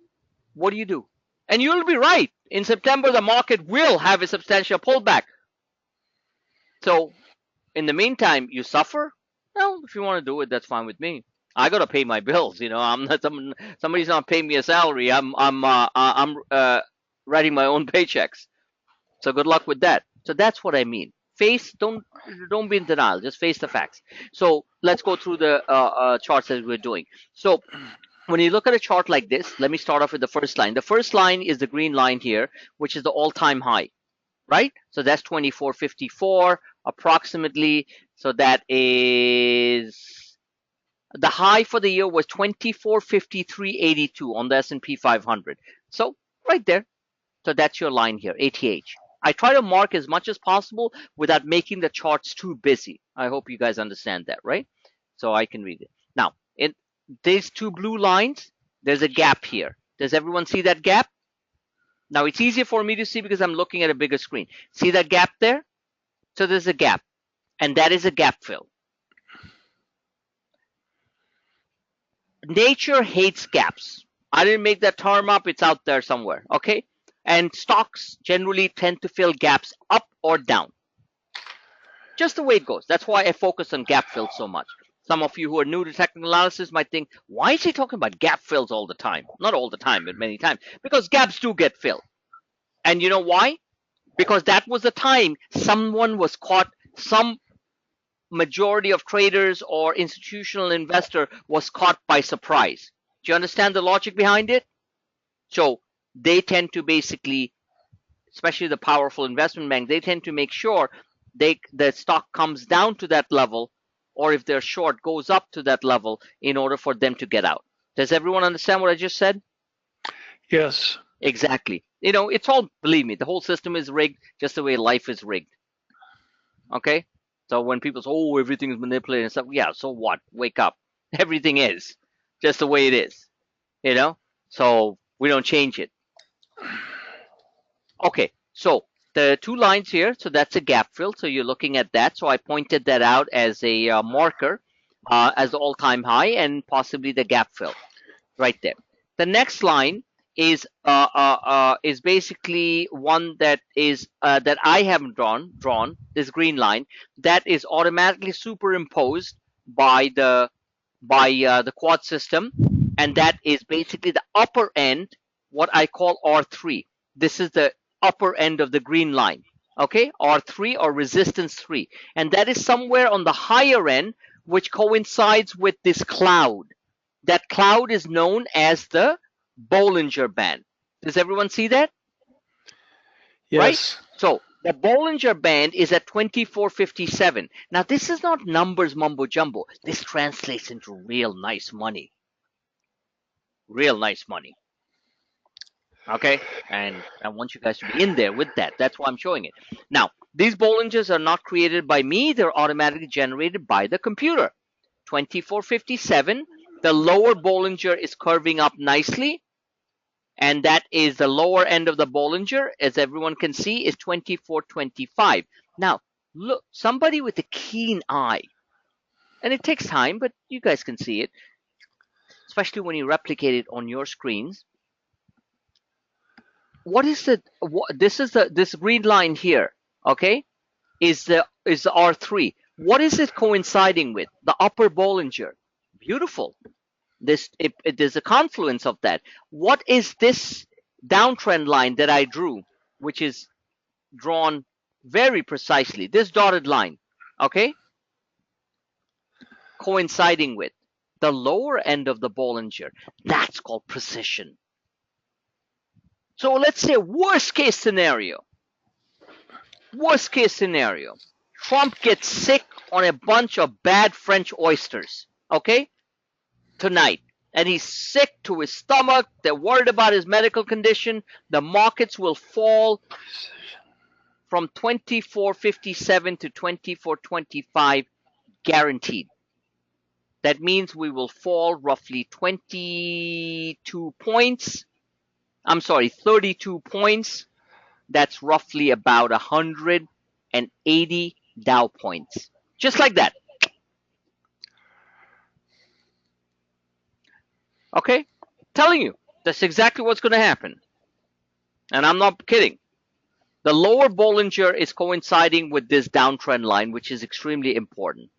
what do? And you'll be right. In September, the market will have a substantial pullback. So in the meantime, you suffer? Well, if you want to do it, that's fine with me. I gotta pay my bills. I'm not somebody's not paying me a salary. I'm writing my own paychecks. So good luck with that. So that's what I mean. Don't be in denial. Just face the facts. So let's go through the charts that we're doing. So when you look at a chart like this, let me start off with the first line. The first line is the green line here, which is the all-time high, right? So that's 2454 approximately. So that is the high for the year was 2453.82 on the S&P 500. So right there. So that's your line here, ATH. I try to mark as much as possible without making the charts too busy. I hope you guys understand that, right? So I can read it. Now, in these two blue lines, there's a gap here. Does everyone see that gap? Now, it's easier for me to see because I'm looking at a bigger screen. See that gap there? So there's a gap, and that is a gap fill. Nature hates gaps. I didn't make that term up. It's out there somewhere, okay? And stocks generally tend to fill gaps up or down. Just the way it goes. That's why I focus on gap fills so much. Some of you who are new to technical analysis might think, why is he talking about gap fills all the time? Not all the time, but many times. Because gaps do get filled. And you know why? Because that was the time someone was caught, some majority of traders or institutional investor was caught by surprise. Do you understand the logic behind it? So they tend to basically, especially the powerful investment bank, they tend to make sure the stock comes down to that level, or if they're short, goes up to that level in order for them to get out. Does everyone understand what I just said? Yes. Exactly. You know, it's all, believe me, the whole system is rigged just the way life is rigged. Okay? So when people say, oh, everything is manipulated and stuff, yeah, so what? Wake up. Everything is just the way it is. You know? So we don't change it. Okay, so the two lines here, so that's a gap fill. So you're looking at that. So I pointed that out as a marker, as the all-time high and possibly the gap fill right there. The next line is basically one that is that I haven't drawn this green line that is automatically superimposed by the quad system, and that is basically the upper end, what I call R3. This is the upper end of the green line, okay, R3 or resistance 3, and that is somewhere on the higher end, which coincides with this cloud. That cloud is known as the Bollinger Band. Does everyone see that? Yes. Right? So the Bollinger Band is at 2457. Now this is not numbers mumbo jumbo. This translates into real nice money. Real nice money. Okay? And I want you guys to be in there with that. That's why I'm showing it. Now, these Bollingers are not created by me. They're automatically generated by the computer. 2457. The lower Bollinger is curving up nicely. And that is the lower end of the Bollinger, as everyone can see, is 2425. Now, look, somebody with a keen eye, and it takes time, but you guys can see it, especially when you replicate it on your screens. What is it? This green line here, okay, is the R3. What is it coinciding with? The upper Bollinger. Beautiful. There's a confluence of that. What is this downtrend line that I drew, which is drawn very precisely? This dotted line, okay, coinciding with the lower end of the Bollinger. That's called precision. So let's say worst case scenario. Worst case scenario. Trump gets sick on a bunch of bad French oysters, okay, tonight. And he's sick to his stomach. They're worried about his medical condition. The markets will fall from 2457 to 2425 guaranteed. That means we will fall roughly 32 points. I'm sorry, 32 points. That's roughly about 180 Dow points. Just like that. Okay? Telling you, that's exactly what's going to happen. And I'm not kidding. The lower Bollinger is coinciding with this downtrend line, which is extremely important.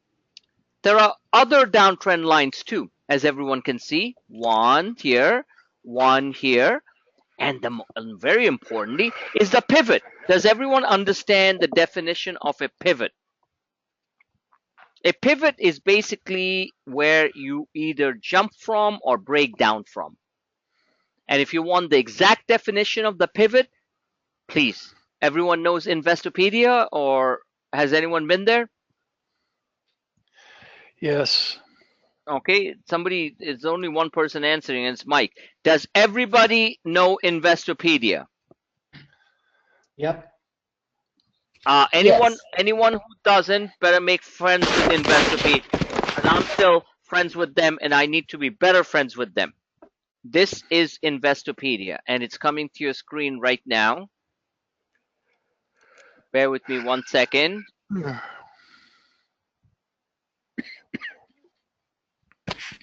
There are other downtrend lines too, as everyone can see. One here, and very importantly is the pivot. Does everyone understand the definition of a pivot? A pivot is basically where you either jump from or break down from. And if you want the exact definition of the pivot, please, everyone knows Investopedia, or has anyone been there? Yes. Okay, somebody, it's only one person answering, and it's Mike. Does everybody know Investopedia? Yep. Anyone Yes. who doesn't, better make friends with Investopedia, because I'm still friends with them, and I need to be better friends with them. This is Investopedia, and it's coming to your screen right now. Bear with me 1 second.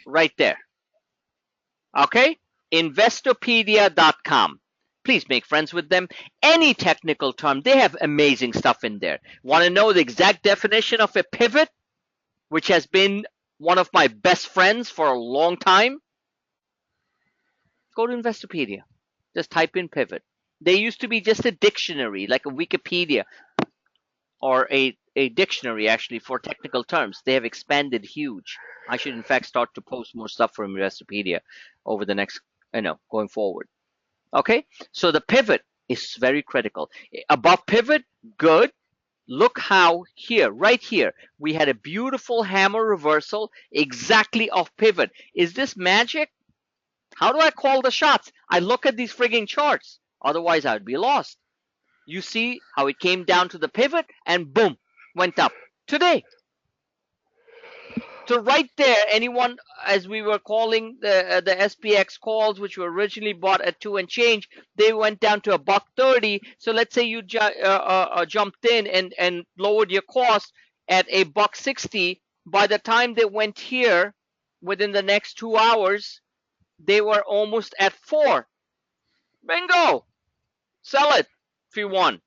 Right there. Okay? Investopedia.com. Please make friends with them. Any technical term, they have amazing stuff in there. Want to know the exact definition of a pivot, which has been one of my best friends for a long time? Go to Investopedia. Just type in pivot. They used to be just a dictionary, like a Wikipedia, or a dictionary actually for technical terms. They have expanded huge. I should in fact start to post more stuff from Investopedia over the next, going forward. Okay, so the pivot is very critical. Above pivot, good. Look how here, right here, we had a beautiful hammer reversal exactly off pivot. Is this magic? How do I call the shots? I look at these frigging charts. Otherwise, I would be lost. You see how it came down to the pivot and boom, went up today. So right there, anyone, as we were calling the SPX calls, which were originally bought at 2 and change, they went down to $1.30. So let's say you jumped in and lowered your cost at $1.60. By the time they went here, within the next 2 hours, they were almost at 4. Bingo! Sell it if you want.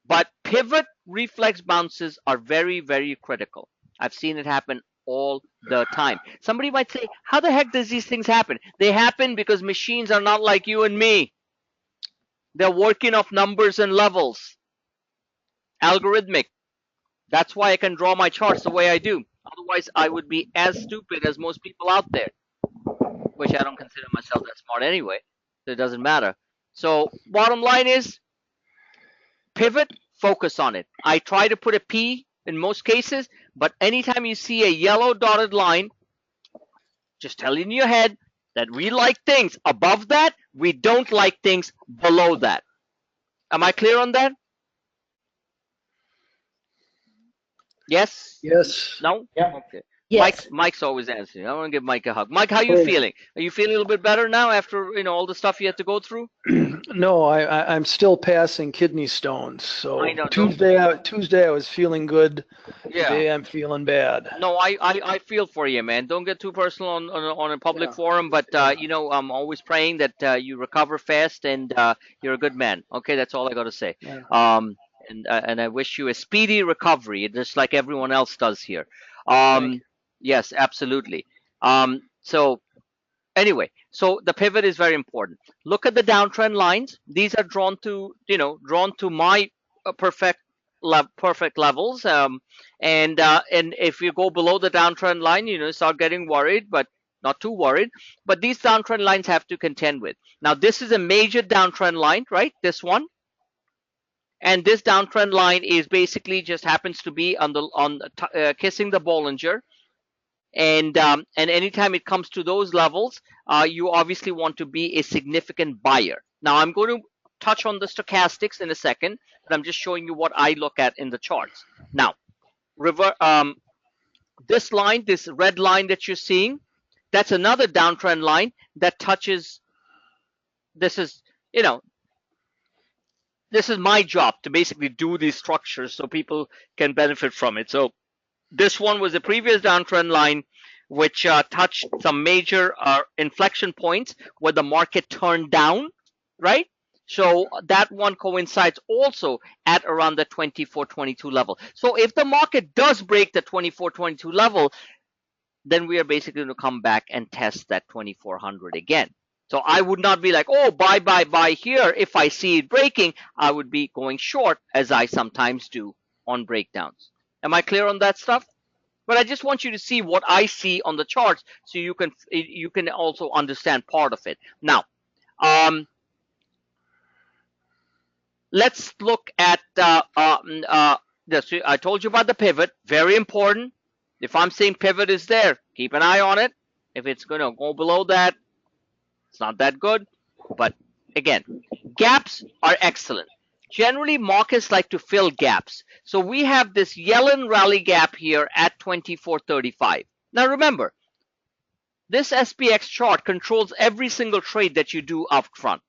But pivot reflex bounces are very, very critical. I've seen it happen all the time. Somebody might say, how the heck does these things happen? They happen because machines are not like you and me. They're working off numbers and levels. Algorithmic. That's why I can draw my charts the way I do. Otherwise, I would be as stupid as most people out there, which I don't consider myself that smart anyway. So it doesn't matter. So bottom line is, pivot, focus on it. I try to put a P in most cases, but anytime you see a yellow dotted line, just tell in your head that we like things above that, we don't like things below that. Am I clear on that? Yes? Yes. No? Yep. Okay. Yes. Mike's always answering. I want to give Mike a hug. Mike, how you Please. feeling? Are you feeling a little bit better now after all the stuff you had to go through? No, I'm still passing kidney stones. So I know, Tuesday I was feeling good. Yeah. Today I'm feeling bad. No, I feel for you, man. Don't get too personal on a public Yeah. forum, but I'm always praying that you recover fast and you're a good man. Okay, that's all I got to say. Yeah. And I wish you a speedy recovery, just like everyone else does here. Thank you. Yes, absolutely. So anyway, so the pivot is very important. Look at the downtrend lines. These are drawn to my perfect levels. And if you go below the downtrend line, start getting worried, but not too worried. But these downtrend lines have to contend with. Now, this is a major downtrend line, right? This one. And this downtrend line is basically just happens to be kissing the Bollinger. And anytime it comes to those levels, you obviously want to be a significant buyer. Now, I'm going to touch on the stochastics in a second, but I'm just showing you what I look at in the charts. Now, this line, this red line that you're seeing, that's another downtrend line that touches. This is my job to basically do these structures so people can benefit from it. So this one was a previous downtrend line which touched some major inflection points where the market turned down, right? So that one coincides also at around the 2422 level. So if the market does break the 2422 level, then we are basically going to come back and test that 2400 again. So I would not be like, oh, buy here. If I see it breaking, I would be going short, as I sometimes do on breakdowns. Am I clear on that stuff? But I just want you to see what I see on the charts so you can also understand part of it. Now, let's look at this. I told you about the pivot. Very important. If I'm saying pivot is there, keep an eye on it. If it's going to go below that, it's not that good. But again, gaps are excellent. Generally, markets like to fill gaps. So we have this Yellen rally gap here at 24.35. Now remember, this SPX chart controls every single trade that you do up front.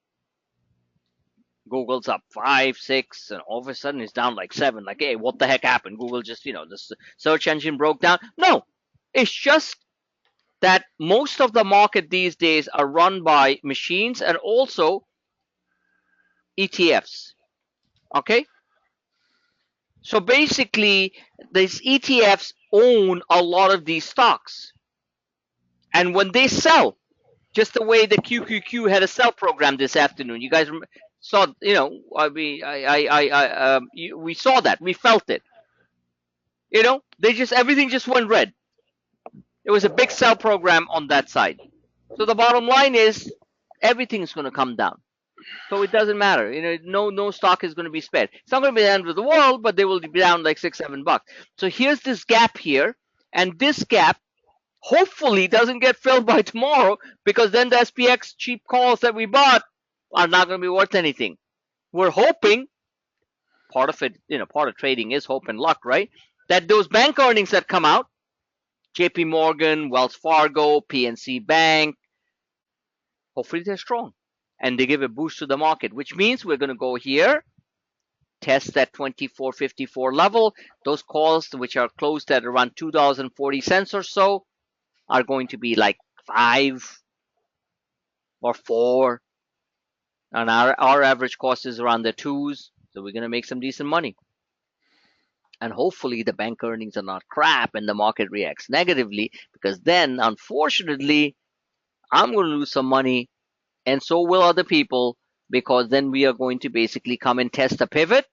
Google's up 5, 6, and all of a sudden it's down like 7. Like, hey, what the heck happened? Google just, the search engine broke down. No, it's just that most of the market these days are run by machines and also ETFs. Okay? So basically, these ETFs own a lot of these stocks. And when they sell, just the way the QQQ had a sell program this afternoon, you guys saw, we saw that, we felt it. Everything just went red. It was a big sell program on that side. So the bottom line is everything's going to come down. So it doesn't matter. No stock is going to be spared. It's not going to be the end of the world, but they will be down like $6, $7. So here's this gap here, and this gap hopefully doesn't get filled by tomorrow, because then the SPX cheap calls that we bought are not going to be worth anything. We're hoping, part of it, part of trading is hope and luck, right? That those bank earnings that come out, JP Morgan, Wells Fargo, PNC Bank, hopefully they're strong and they give a boost to the market, which means we're going to go here, test that 24.54 level. Those calls, which are closed at around $2.40 or so, are going to be like 5 or 4. And our average cost is around the 2s. So we're going to make some decent money. And hopefully the bank earnings are not crap and the market reacts negatively, because then, unfortunately, I'm going to lose some money, and so will other people, because then we are going to basically come and test a pivot,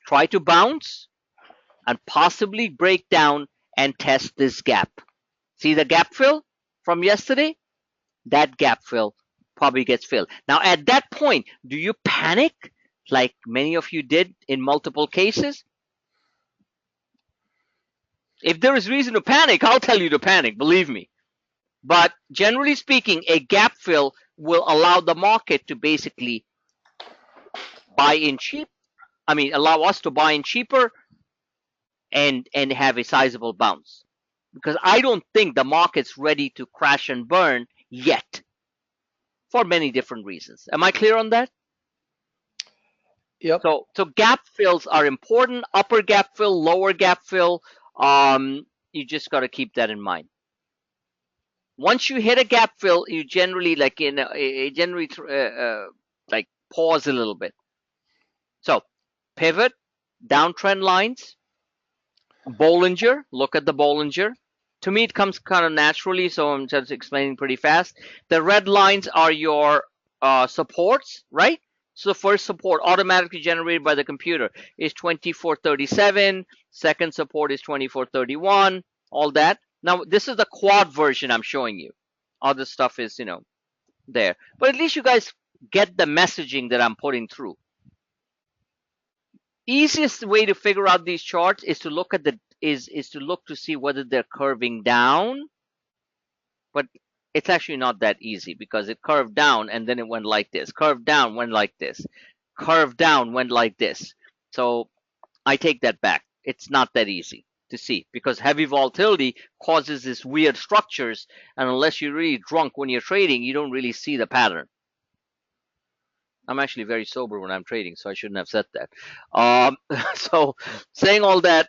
try to bounce, and possibly break down and test this gap. See the gap fill from yesterday? That gap fill probably gets filled. Now, at that point, do you panic like many of you did in multiple cases? If there is reason to panic, I'll tell you to panic, believe me. But generally speaking, a gap fill will allow the market to basically buy in cheap. Allow us to buy in cheaper and have a sizable bounce. Because I don't think the market's ready to crash and burn yet, for many different reasons. Am I clear on that? Yep. So gap fills are important. Upper gap fill, lower gap fill. You just got to keep that in mind. Once you hit a gap fill, you generally pause a little bit. So pivot, downtrend lines, Bollinger. Look at the Bollinger. To me, it comes kind of naturally, so I'm just explaining pretty fast. The red lines are your supports, right? So the first support automatically generated by the computer is 24.37. Second support is 24.31. All that. Now, this is the quad version I'm showing you. Other stuff is, there. But at least you guys get the messaging that I'm putting through. Easiest way to figure out these charts is to look at to look to see whether they're curving down. But it's actually not that easy, because it curved down and then it went like this. Curved down, went like this. Curved down, went like this. So I take that back. It's not that easy to see, because heavy volatility causes these weird structures, and unless you're really drunk when you're trading, you don't really see the pattern. I'm actually very sober when I'm trading, so I shouldn't have said that. So saying all that,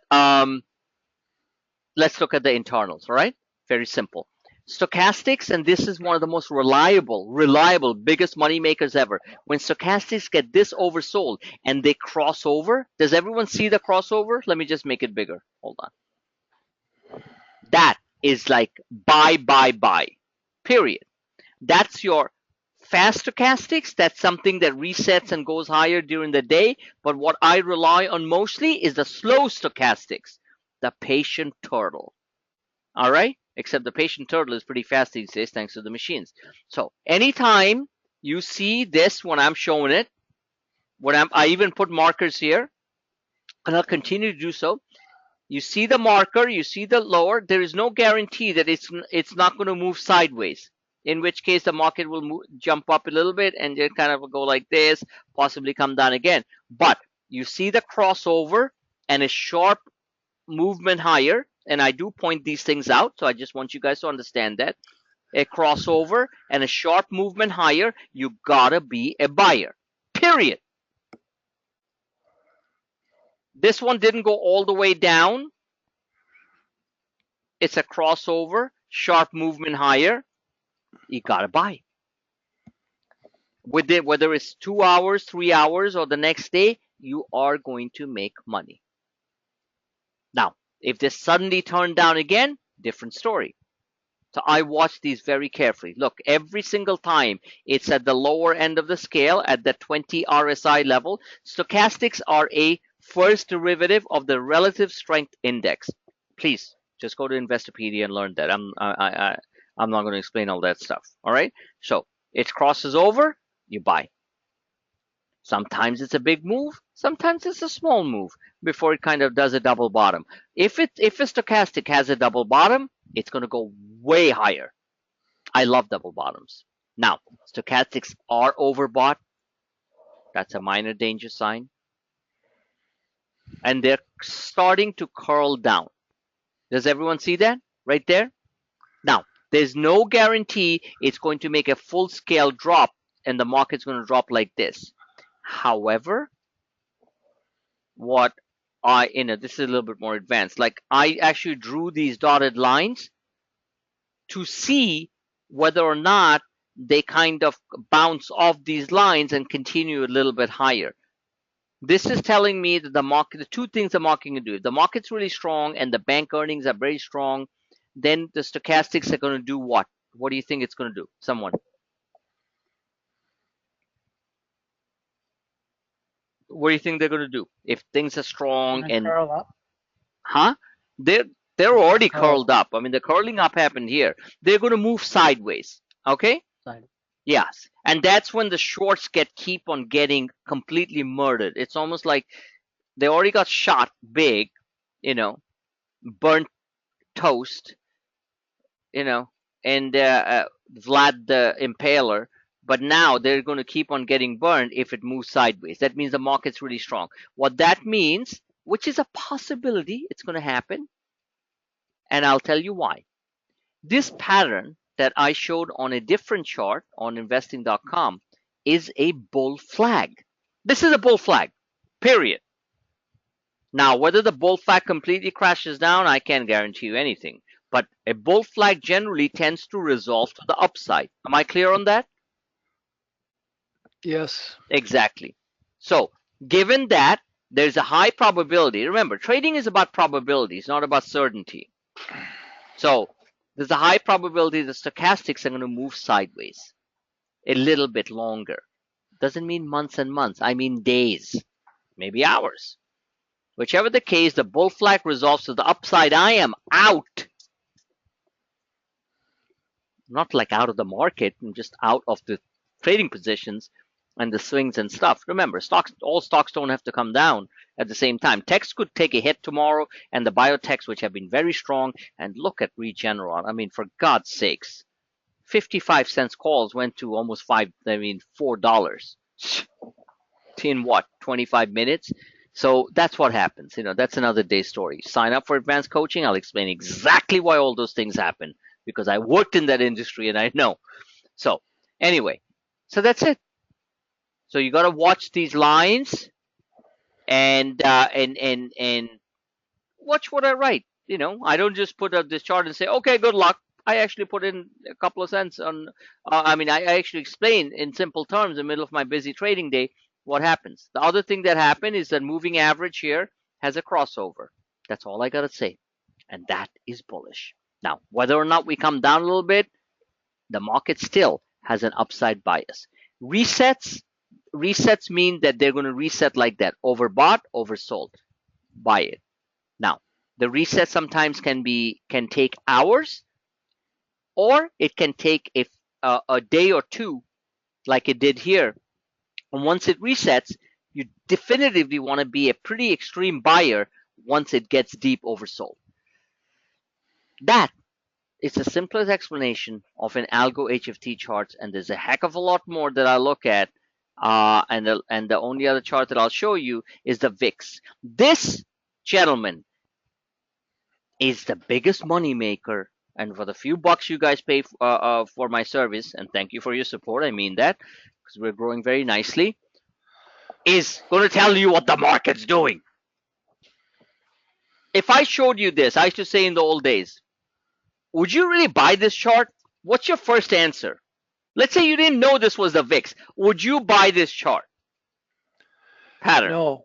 let's look at the internals, all right? Very simple. Stochastics, and this is one of the most reliable, biggest money makers ever. When stochastics get this oversold and they cross over, does everyone see the crossover? Let me just make it bigger. Hold on. That is like buy, period. That's your Fast stochastics, that's something that resets and goes higher during the day. But what I rely on mostly is the slow stochastics, the patient turtle. All right? Except the patient turtle is pretty fast these days thanks to the machines. So anytime you see this when I'm showing it, I even put markers here, and I'll continue to do so. You see the marker, you see the lower. There is no guarantee that it's not going to move sideways. In which case the market will jump up a little bit and then kind of go like this, possibly come down again. But you see the crossover and a sharp movement higher. And I do point these things out, so I just want you guys to understand that. A crossover and a sharp movement higher, you gotta be a buyer. Period. This one didn't go all the way down. It's a crossover, sharp movement higher. You gotta buy. With it, whether it's 2 hours, 3 hours, or the next day, you are going to make money. Now, if this suddenly turned down again, different story. So I watch these very carefully. Look, every single time it's at the lower end of the scale, at the 20 RSI level. Stochastics are a first derivative of the relative strength index. Please just go to Investopedia and learn that. I'm not going to explain all that stuff. All right. So it crosses over, you buy. Sometimes it's a big move. Sometimes it's a small move before it kind of does a double bottom. If a stochastic has a double bottom, it's going to go way higher. I love double bottoms. Now, stochastics are overbought. That's a minor danger sign. And they're starting to curl down. Does everyone see that right there? Now, there's no guarantee it's going to make a full scale drop and the market's going to drop like this. However, this is a little bit more advanced. Like I actually drew these dotted lines to see whether or not they kind of bounce off these lines and continue a little bit higher. This is telling me that the two things the market can do. If the market's really strong and the bank earnings are very strong, then the stochastics are going to do what? What do you think it's going to do? Someone. What do you think they're going to do if things are strong and curl up. Huh? They're already curled up. I mean, the curling up happened here. They're going to move sideways. Okay? Yes. And that's when the shorts keep on getting completely murdered. It's almost like they already got shot big, burnt toast, and Vlad the Impaler. But now they're going to keep on getting burned if it moves sideways. That means the market's really strong. What that means, which is a possibility, it's going to happen. And I'll tell you why. This pattern that I showed on a different chart on investing.com is a bull flag. This is a bull flag, period. Now, whether the bull flag completely crashes down, I can't guarantee you anything. But a bull flag generally tends to resolve to the upside. Am I clear on that? Yes. Exactly. So, given that, there's a high probability. Remember, trading is about probabilities, not about certainty. So, there's a high probability the stochastics are going to move sideways a little bit longer. Doesn't mean months and months. I mean days, maybe hours. Whichever the case, the bull flag resolves to the upside. I am out. Not like out of the market, I'm just out of the trading positions and the swings and stuff. Remember, all stocks don't have to come down at the same time. Techs could take a hit tomorrow, and the biotechs, which have been very strong, and look at Regeneron. I mean, for God's sakes, 55 cents calls went to almost $4 in what, 25 minutes? So that's what happens. That's another day story. Sign up for advanced coaching. I'll explain exactly why all those things happen because I worked in that industry and I know. So anyway, so that's it. So you got to watch these lines and watch what I write. I don't just put up this chart and say, okay, good luck. I actually put in a couple of cents on, I actually explain in simple terms in the middle of my busy trading day what happens. The other thing that happened is that moving average here has a crossover. That's all I got to say. And that is bullish. Now, whether or not we come down a little bit, the market still has an upside bias. Resets mean that they're going to reset like that. Overbought, oversold. Buy it. Now, the reset sometimes can take hours, or it can take a day or two, like it did here. And once it resets, you definitively want to be a pretty extreme buyer once it gets deep oversold. That is the simplest explanation of an algo HFT chart, and there's a heck of a lot more that I look at. And the only other chart that I'll show you is the VIX. This, gentlemen, is the biggest money maker. And for the few bucks you guys pay for my service, and thank you for your support, I mean that, because we're growing very nicely, is going to tell you what the market's doing. If I showed you this, I used to say in the old days, would you really buy this chart? What's your first answer? Let's say you didn't know this was the VIX. Would you buy this chart pattern?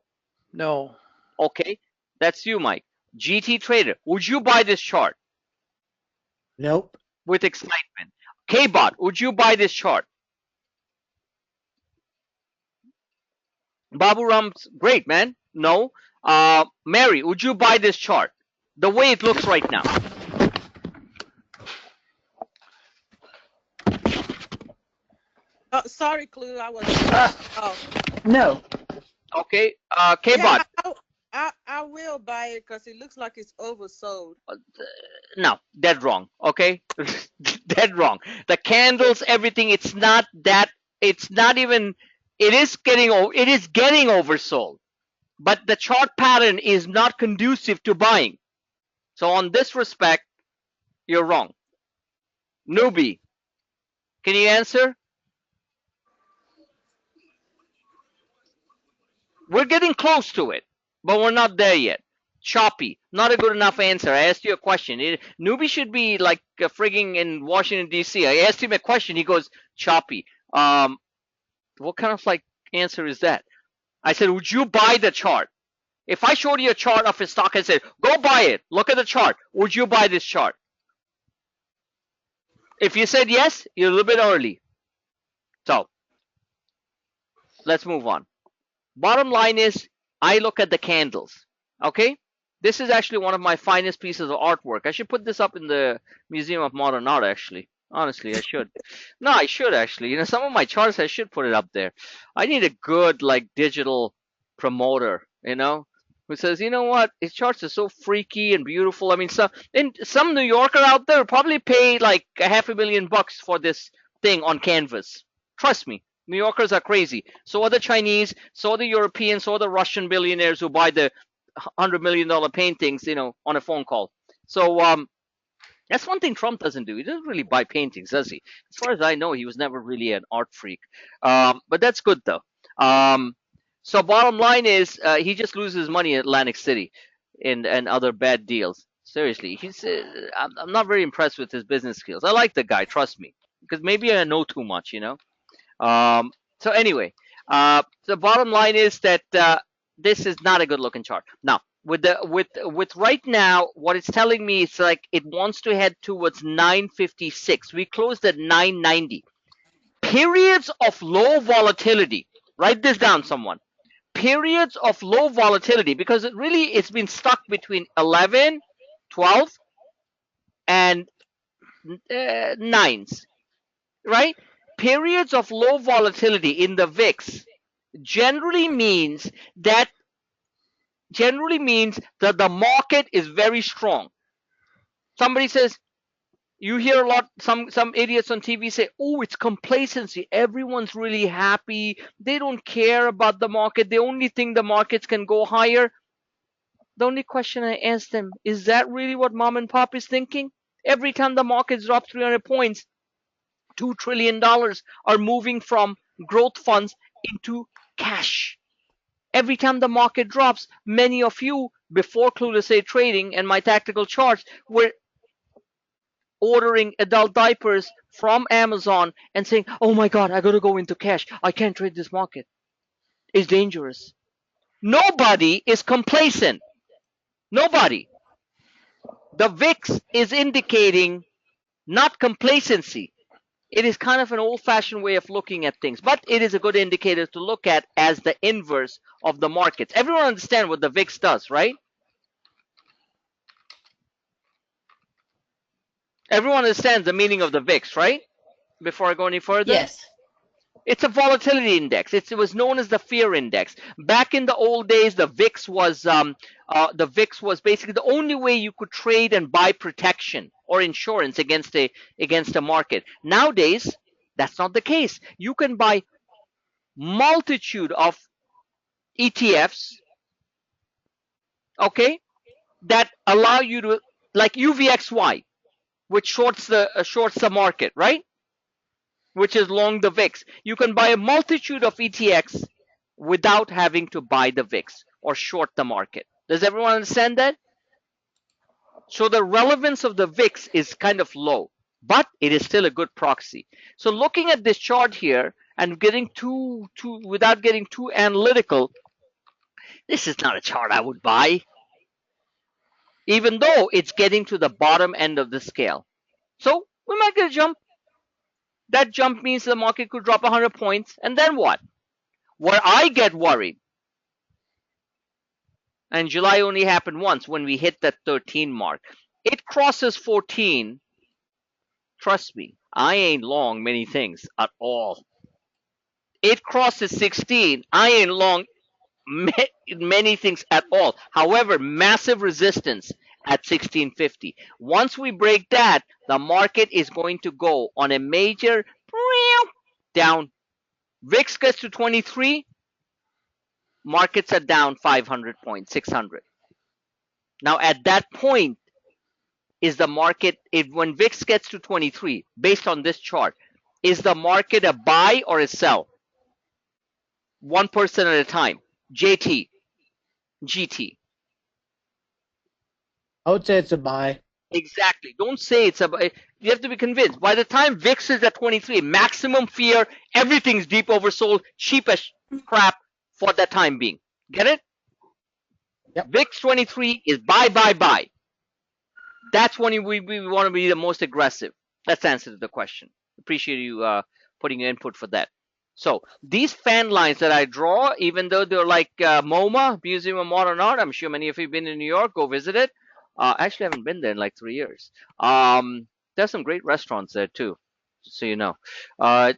No. Okay, that's you, Mike. GT Trader, would you buy this chart? Nope. With excitement. KBOT, would you buy this chart? Babu Ram's great, man. No. Mary, would you buy this chart? The way it looks right now. Sorry, Clue. I was. Oh. No. Okay. KBOT. Yeah, I will buy it because it looks like it's oversold. No, dead wrong. Okay, dead wrong. The candles, everything. It's not that. It's not even. It is getting oversold, but the chart pattern is not conducive to buying. So on this respect, you're wrong. Newbie, can you answer? We're getting close to it, but we're not there yet. Choppy, not a good enough answer. I asked you a question. Newbie should be like frigging in Washington, D.C. I asked him a question. He goes, choppy. What kind of like answer is that? I said, would you buy the chart? If I showed you a chart of a stock and said, go buy it, look at the chart, would you buy this chart? If you said yes, you're a little bit early. So let's move on. Bottom line is, I look at the candles. Okay? This is actually one of my finest pieces of artwork. I should put this up in the Museum of Modern Art, actually. Honestly, I should. No, I should actually. You know, some of my charts, I should put it up there. I need a good, like, digital promoter, you know, who says, you know what, his charts are so freaky and beautiful. I mean, some New Yorker out there probably pay like $500,000 for this thing on canvas. Trust me. New Yorkers are crazy. So are the Chinese, so are the Europeans, so are the Russian billionaires who buy the $100 million paintings, you know, on a phone call. So that's one thing Trump doesn't do. He doesn't really buy paintings, does he? As far as I know, he was never really an art freak. But that's good, though. So bottom line is, he just loses money at Atlantic City and other bad deals. Seriously, I'm not very impressed with his business skills. I like the guy, trust me, because maybe I know too much, you know. So anyway, the bottom line is that this is not a good looking chart. Now, with right now, what it's telling me is like it wants to head towards 956. We closed at 990. Periods of low volatility. Write this down, someone. Periods of low volatility, because it's been stuck between 11, 12, and 9s, right? Periods of low volatility in the VIX generally means that the market is very strong. Somebody says, you hear a lot, some idiots on TV say, oh, it's complacency. Everyone's really happy. They don't care about the market. They only think the markets can go higher. The only question I ask them, is that really what mom and pop is thinking? Every time the markets drop 300 points, $2 trillion are moving from growth funds into cash. Every time the market drops, many of you, before Clueless A Trading and my tactical charts, were ordering adult diapers from Amazon and saying, oh my God, I got to go into cash. I can't trade this market. It's dangerous. Nobody is complacent. Nobody. The VIX is indicating not complacency. it is kind of an old-fashioned way of looking at things, but it is a good indicator to look at as the inverse of the markets. Everyone understand what the VIX does, right? Everyone understands the meaning of the VIX, right? Before I go any further? Yes. It's a volatility index. It was known as the fear index. Back in the old days, the VIX was basically the only way you could trade and buy protection or insurance against a market. Nowadays, that's not the case. You can buy multitude of ETFs, okay, that allow you to, like UVXY, which shorts the market, right? Which is long the VIX. You can buy a multitude of ETFs without having to buy the VIX or short the market. Does everyone understand that? So the relevance of the VIX is kind of low, but it is still a good proxy. So looking at this chart here and getting without getting too analytical, this is not a chart I would buy, even though it's getting to the bottom end of the scale. So we might get a jump. That jump means the market could drop 100 points, and then what? Where I get worried, and July only happened once when we hit that 13 mark. It crosses 14. Trust me, I ain't long many things at all. It crosses 16. I ain't long many things at all. However, massive resistance at 1650. Once we break that, the market is going to go on a major down. VIX gets to 23, markets are down 500 points, 600. Now at that point is the market, when VIX gets to 23, based on this chart, is the market a buy or a sell? One person at a time. JT, GT. I would say it's a buy. Exactly. Don't say it's a buy. You have to be convinced. By the time VIX is at 23, maximum fear, everything's deep oversold, cheap as crap for the time being. Get it? Yep. VIX 23 is buy, buy, buy. That's when we want to be the most aggressive. That's the answer to the question. Appreciate you putting your input for that. So these fan lines that I draw, even though they're like MoMA, Museum of Modern Art, I'm sure many of you have been in New York, go visit it. Actually, I haven't been there in like 3 years. There's some great restaurants there too, so you know.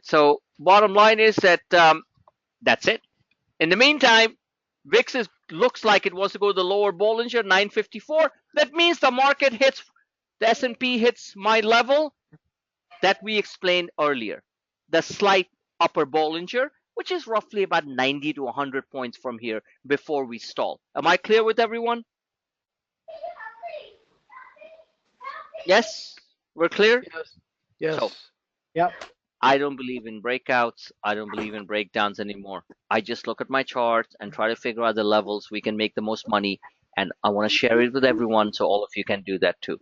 So bottom line is that that's it. In the meantime, VIX looks like it wants to go to the lower Bollinger, 954. That means the market hits, the S&P hits my level that we explained earlier. The slight upper Bollinger, which is roughly about 90 to 100 points from here before we stall. Am I clear with everyone? Yes? We're clear? Yes. Yes. So, Yep. I don't believe in breakouts. I don't believe in breakdowns anymore. I just look at my charts and try to figure out the levels we can make the most money. And I want to share it with everyone so all of you can do that too.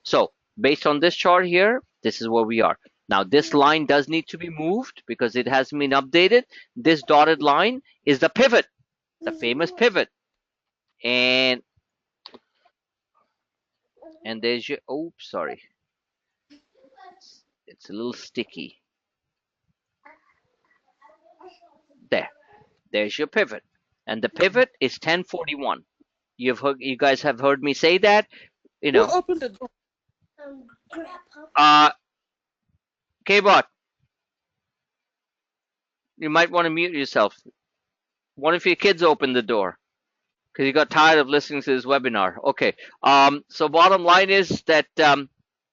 So based on this chart here, this is where we are. Now this line does need to be moved because it hasn't been updated. This dotted line is the pivot, the famous pivot. And there's your, oops, sorry. It's a little sticky. There's your pivot. And the pivot is 1041. You guys have heard me say that, you know. Open the door. K-Bot, you might want to mute yourself. One of your kids opened the door because you got tired of listening to this webinar. Okay. So bottom line is that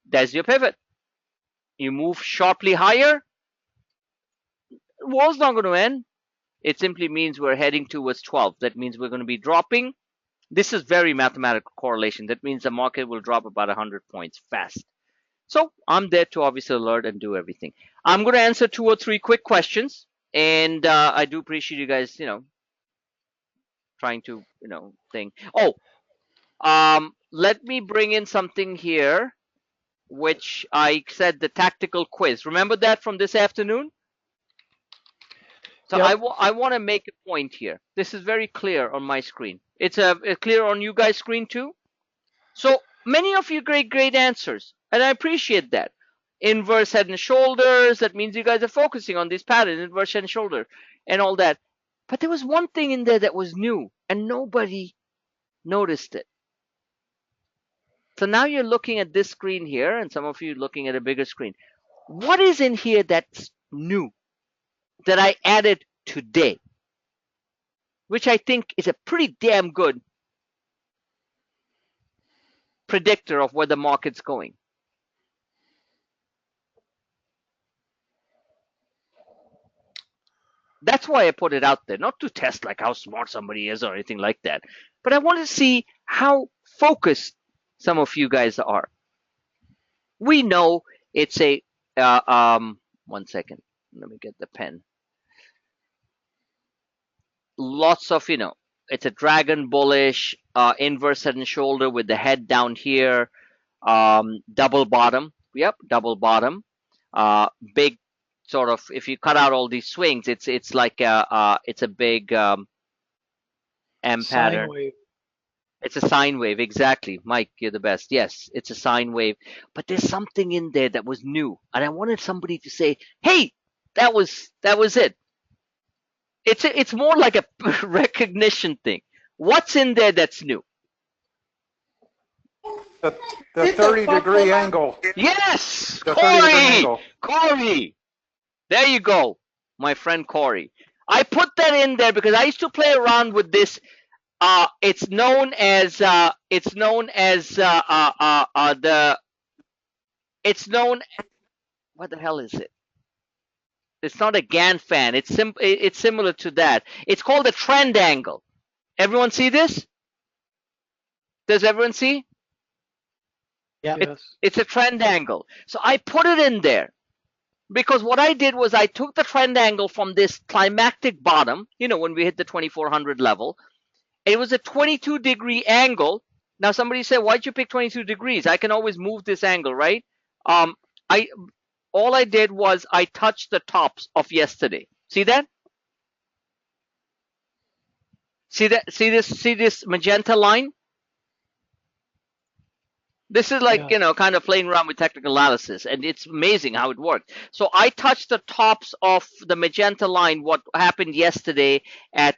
there's your pivot. You move sharply higher. The war's not going to end. It simply means we're heading towards 12. That means we're going to be dropping. This is very mathematical correlation. That means the market will drop about 100 points fast. So I'm there to obviously alert and do everything. I'm going to answer 2 or 3 quick questions. And I do appreciate you guys, you know, trying to, you know, think. Oh, let me bring in something here, which I said the tactical quiz. Remember that from this afternoon? So Yep. I want to make a point here. This is very clear on my screen. It's clear on you guys' screen too. So many of you great answers, and I appreciate that. inverse head and shoulders. That means you guys are focusing on these patterns, inverse head and shoulder and all that. But there was one thing in there that was new and nobody noticed it. So now you're looking at this screen here, and some of you looking at a bigger screen. What is in here that's new that I added today, which I think is a pretty damn good predictor of where the market's going? That's why I put it out there, not to test like how smart somebody is or anything like that, but I want to see how focused some of you guys are. We know it's a, 1 second, let me get the pen. Lots of, it's a dragon bullish, inverse head and shoulder with the head down here, double bottom. Yep, double bottom. Big sort of, if you cut out all these swings, it's like it's a big M pattern. Wave. It's a sine wave, exactly. Mike, you're the best. Yes, it's a sine wave. But there's something in there that was new, and I wanted somebody to say, "Hey, that was it." It's more like a recognition thing. What's in there that's new? The 30-degree angle. Yes, The 30-degree Corey. angle. Corey, there you go, my friend Corey. I put that in there because I used to play around with this. It's known as what the hell is it? It's not a Gann fan. It's similar to that. It's called a trend angle. Everyone see this? Does everyone see? Yeah. Yes. It's a trend angle. So I put it in there because what I did was I took the trend angle from this climactic bottom, when we hit the 2400 level. It was a 22-degree angle. Now somebody said, why'd you pick 22 degrees? I can always move this angle, right? All I did was I touched the tops of yesterday. See that? See that? See this magenta line? This is like, kind of playing around with technical analysis, and it's amazing how it works. So I touched the tops of the magenta line, what happened yesterday at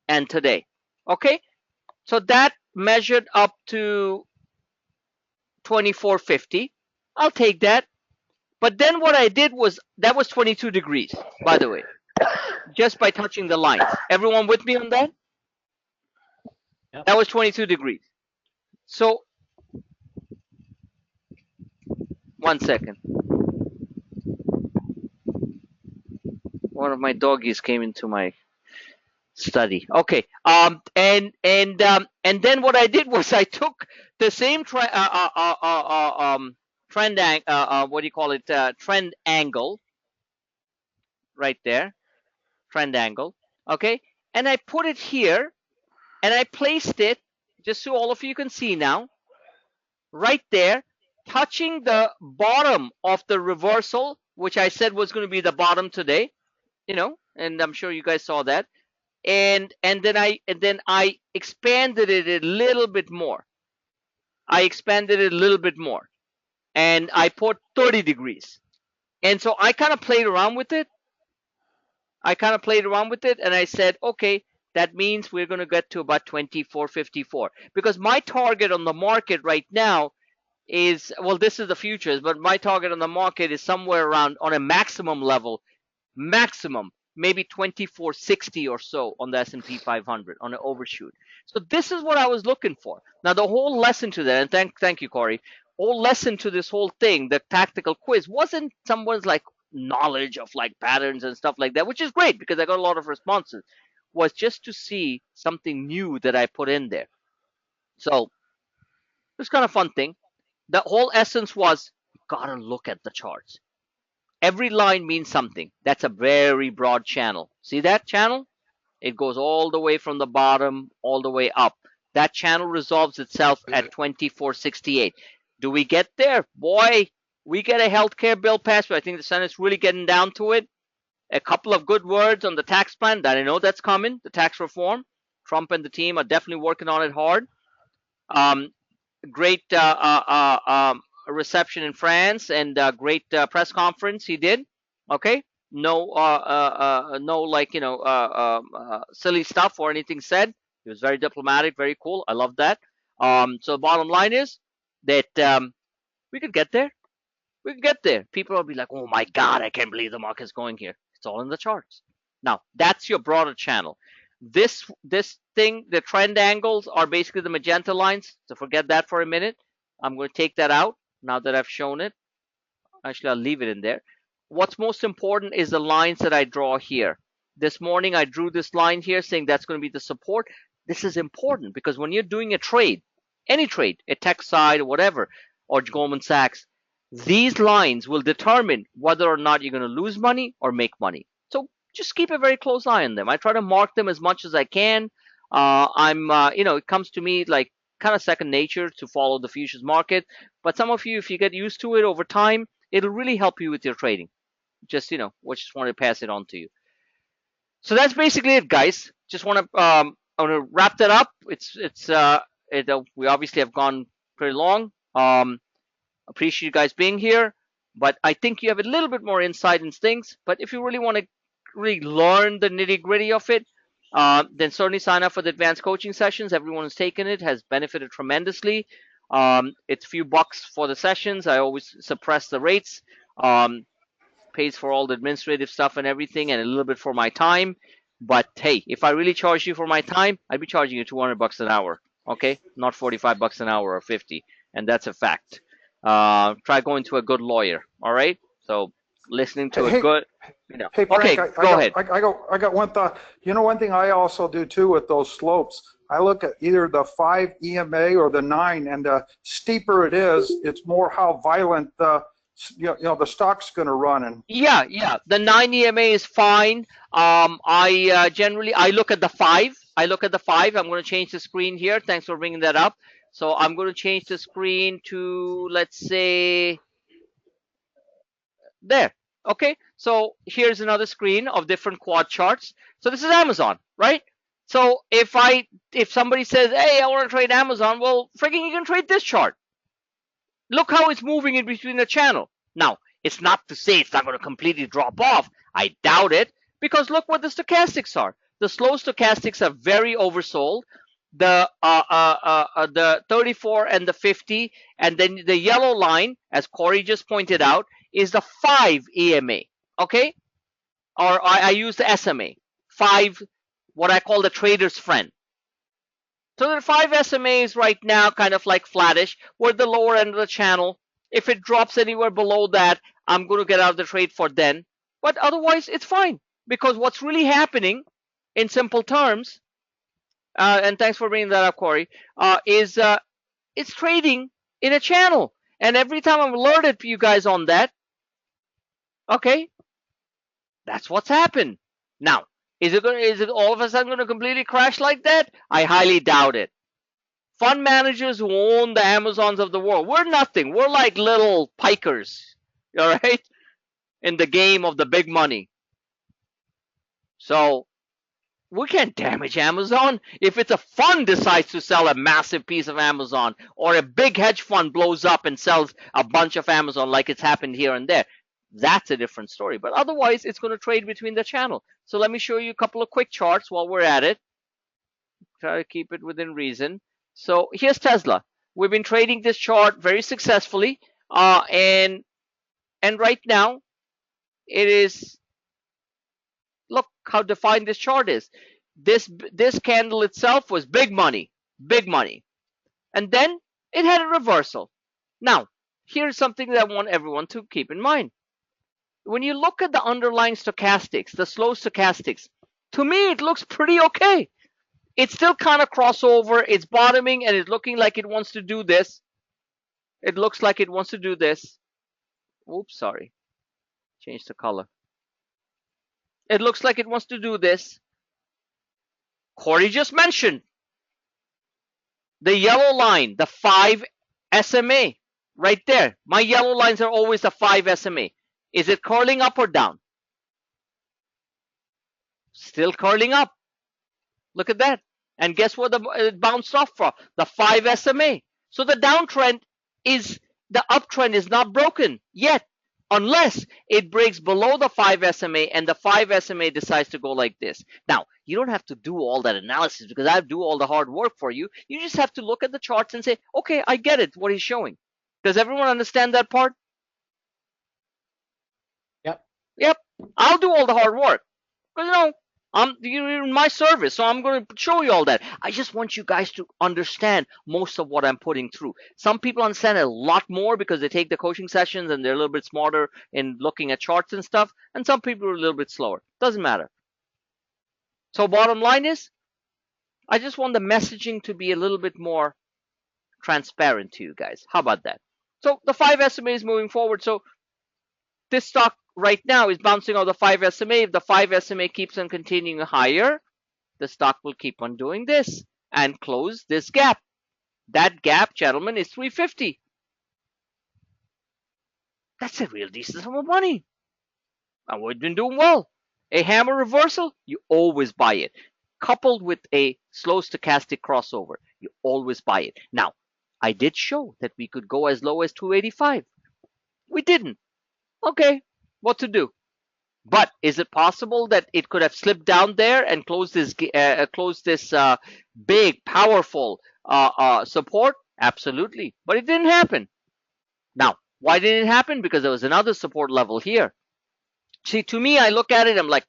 and today. Okay? So that measured up to 2450. I'll take that. But then what I did was, that was 22 degrees, by the way, just by touching the lines. Everyone with me on that? Yep. That was 22 degrees. So, 1 second. One of my doggies came into my study. Okay. And then what I did was I took the same trend trend angle right there, trend angle. Okay, and I put it here, and I placed it just so all of you can see now, right there, touching the bottom of the reversal, which I said was going to be the bottom today. And I'm sure you guys saw that. And then I expanded it a little bit more. And I put 30 degrees. And so I kind of played around with it. And I said, okay, that means we're going to get to about 2454. Because my target on the market right now is, well, this is the futures, but my target on the market is somewhere around, on a maximum level, maybe 2460 or so on the S&P 500 on an overshoot. So this is what I was looking for. Now the whole lesson to that, and thank you, Corey, whole lesson to this whole thing, the tactical quiz, wasn't someone's like knowledge of like patterns and stuff like that, which is great because I got a lot of responses, was just to see something new that I put in there. So it's kind of fun thing. The whole essence was, gotta look at the charts. Every line means something. That's a very broad channel. See that channel? It goes all the way from the bottom all the way up. That channel resolves itself at 2468. Do we get there? Boy, we get a healthcare bill passed, but I think the Senate's really getting down to it. A couple of good words on the tax plan that I know that's coming, the tax reform. Trump and the team are definitely working on it hard. great reception in France and great press conference he did. Okay, no like silly stuff or anything said. He was very diplomatic, very cool. I love that. So the bottom line is that we could get there. We could get there. People will be like, "Oh my God, I can't believe the market's going here." It's all in the charts. Now that's your broader channel. This thing, the trend angles are basically the magenta lines. So forget that for a minute. I'm going to take that out now that I've shown it. Actually, I'll leave it in there. What's most important is the lines that I draw here. This morning, I drew this line here saying that's going to be the support. This is important because when you're doing a trade, any trade, a tech side or whatever, or Goldman Sachs, these lines will determine whether or not you're going to lose money or make money. So just keep a very close eye on them. I try to mark them as much as I can. It comes to me like kind of second nature to follow the futures market. But some of you, if you get used to it over time, it'll really help you with your trading. Just we just want to pass it on to you. So that's basically it, guys. Just want to I want to wrap that up. We obviously have gone pretty long. Appreciate you guys being here, but I think you have a little bit more insight into things. But if you really want to really learn the nitty gritty of it, then certainly sign up for the advanced coaching sessions. Everyone who's taken it has benefited tremendously. It's a few bucks for the sessions. I always suppress the rates. Pays for all the administrative stuff and everything, and a little bit for my time. But hey, if I really charge you for my time, I'd be charging you $200 an hour. Okay, not $45 an hour or 50, and that's a fact. Try going to a good lawyer. All right. So listening to a good, Hey, Frank, Okay, go ahead. I got one thought. One thing I also do too with those slopes, I look at either the 5 EMA or the 9, and the steeper it is, it's more how violent the stock's going to run. And Yeah. The 9 EMA is fine. I generally look at the 5. I'm going to change the screen here. Thanks for bringing that up. So I'm going to change the screen to, let's say, there. Okay. So here's another screen of different quad charts. So this is Amazon, right? So if somebody says, "Hey, I want to trade Amazon," well, freaking, you can trade this chart. Look how it's moving in between the channel. Now, it's not to say it's not going to completely drop off. I doubt it, because look what the stochastics are. The slow stochastics are very oversold. The 34 and the 50, and then the yellow line, as Corey just pointed out, is the 5 EMA. Okay, or I use the SMA 5, what I call the trader's friend. So the 5 SMAs right now kind of like flattish. We're at the lower end of the channel. If it drops anywhere below that, I'm going to get out of the trade for then. But otherwise, it's fine, because what's really happening, in simple terms, and thanks for bringing that up, Corey, is it's trading in a channel. And every time I'm alerted for you guys on that, okay, that's what's happened. Now, is it all of a sudden going to completely crash like that? I highly doubt it. Fund managers who own the Amazons of the world, we're nothing. We're like little pikers, all right, in the game of the big money. So we can't damage Amazon. If it's a fund decides to sell a massive piece of Amazon, or a big hedge fund blows up and sells a bunch of Amazon like it's happened here and there, that's a different story. But otherwise, it's going to trade between the channel. So let me show you a couple of quick charts while we're at it. Try to keep it within reason. So here's Tesla. We've been trading this chart very successfully, and right now it is. Look how defined this chart is. This candle itself was big money, and then it had a reversal. Now, here's something that I want everyone to keep in mind. When you look at the underlying stochastics, the slow stochastics, to me it looks pretty okay. It's still kind of crossover. It's bottoming, and it's looking like it wants to do this. It looks like it wants to do this. Oops, sorry. Change the color. It looks like it wants to do this. Corey just mentioned the yellow line, the 5 SMA, right there. My yellow lines are always the 5 SMA. Is it curling up or down? Still curling up. Look at that. And guess what it bounced off from? The 5 SMA. So the downtrend the uptrend is not broken yet, unless it breaks below the 5 SMA and the 5 SMA decides to go like this. Now, you don't have to do all that analysis because I do all the hard work for you. You just have to look at the charts and say, okay, I get it, what he's showing. Does everyone understand that part? Yep. Yep. I'll do all the hard work. Because, you're in my service, so I'm going to show you all that. I just want you guys to understand most of what I'm putting through. Some people understand a lot more because they take the coaching sessions and they're a little bit smarter in looking at charts and stuff. And some people are a little bit slower. Doesn't matter. So bottom line is, I just want the messaging to be a little bit more transparent to you guys. How about that? So the 5 SMA is moving forward. So this stock right now is bouncing off the 5 SMA. If the 5 SMA keeps on continuing higher, the stock will keep on doing this and close this gap. That gap, gentlemen, is 350. That's a real decent sum of money. And we've been doing well. A hammer reversal, you always buy it. Coupled with a slow stochastic crossover, you always buy it. Now, I did show that we could go as low as 285. We didn't. Okay, what to do? But is it possible that it could have slipped down there and closed this big, powerful support? Absolutely. But it didn't happen. Now, why didn't it happen? Because there was another support level here. See, to me, I look at it, I'm like,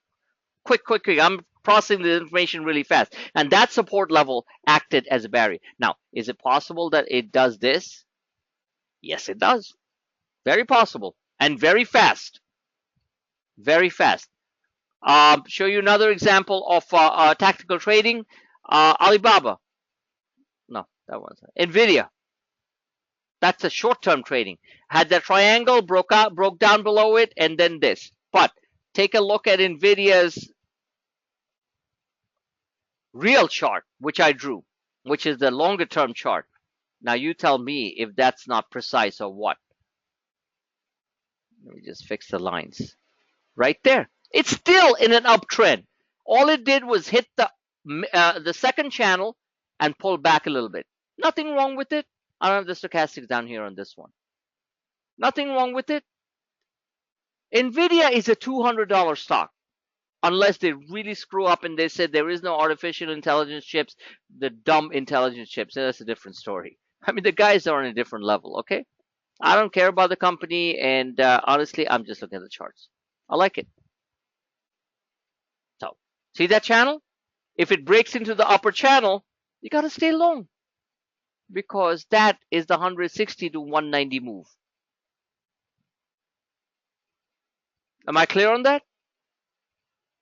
quick. I'm processing the information really fast. And that support level acted as a barrier. Now, is it possible that it does this? Yes, it does. Very possible. And very fast. Very fast. Show you another example of tactical trading. Alibaba. No, that wasn't. Nvidia. That's a short-term trading. Had that triangle, broke down below it, and then this. But take a look at Nvidia's real chart, which I drew, which is the longer-term chart. Now you tell me if that's not precise or what. Let me just fix the lines. Right there. It's still in an uptrend. All it did was hit the second channel and pull back a little bit. Nothing wrong with it. I don't have the stochastics down here on this one. Nothing wrong with it. Nvidia is a $200 stock. Unless they really screw up and they said there is no artificial intelligence chips, the dumb intelligence chips. That's a different story. I mean, the guys are on a different level, okay? I don't care about the company, and honestly, I'm just looking at the charts. I like it. So, see that channel? If it breaks into the upper channel, you got to stay long because that is the 160 to 190 move. Am I clear on that?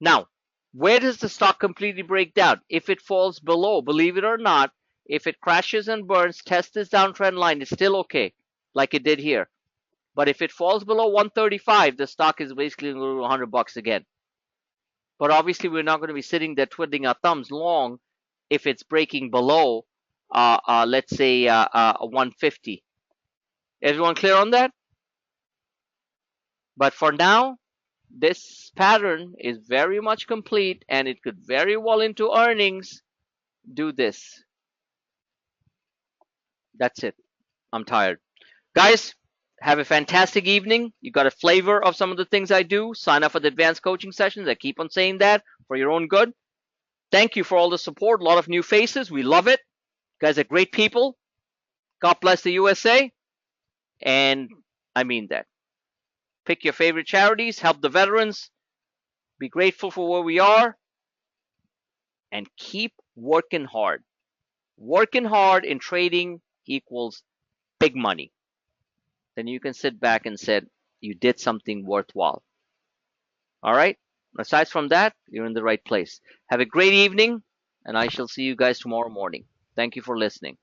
Now, where does the stock completely break down? If it falls below, believe it or not, if it crashes and burns, test this downtrend line, it's still okay, like it did here. But if it falls below 135, the stock is basically $100 again. But obviously, we're not going to be sitting there twiddling our thumbs long if it's breaking below, let's say, 150. Everyone clear on that? But for now, this pattern is very much complete, and it could very well into earnings do this. That's it. I'm tired. Guys, have a fantastic evening. You got a flavor of some of the things I do. Sign up for the advanced coaching sessions. I keep on saying that for your own good. Thank you for all the support. A lot of new faces. We love it. You guys are great people. God bless the USA. And I mean that. Pick your favorite charities. Help the veterans. Be grateful for where we are. And keep working hard. Working hard in trading equals big money. Then you can sit back and say you did something worthwhile. All right? Aside from that, you're in the right place. Have a great evening, and I shall see you guys tomorrow morning. Thank you for listening.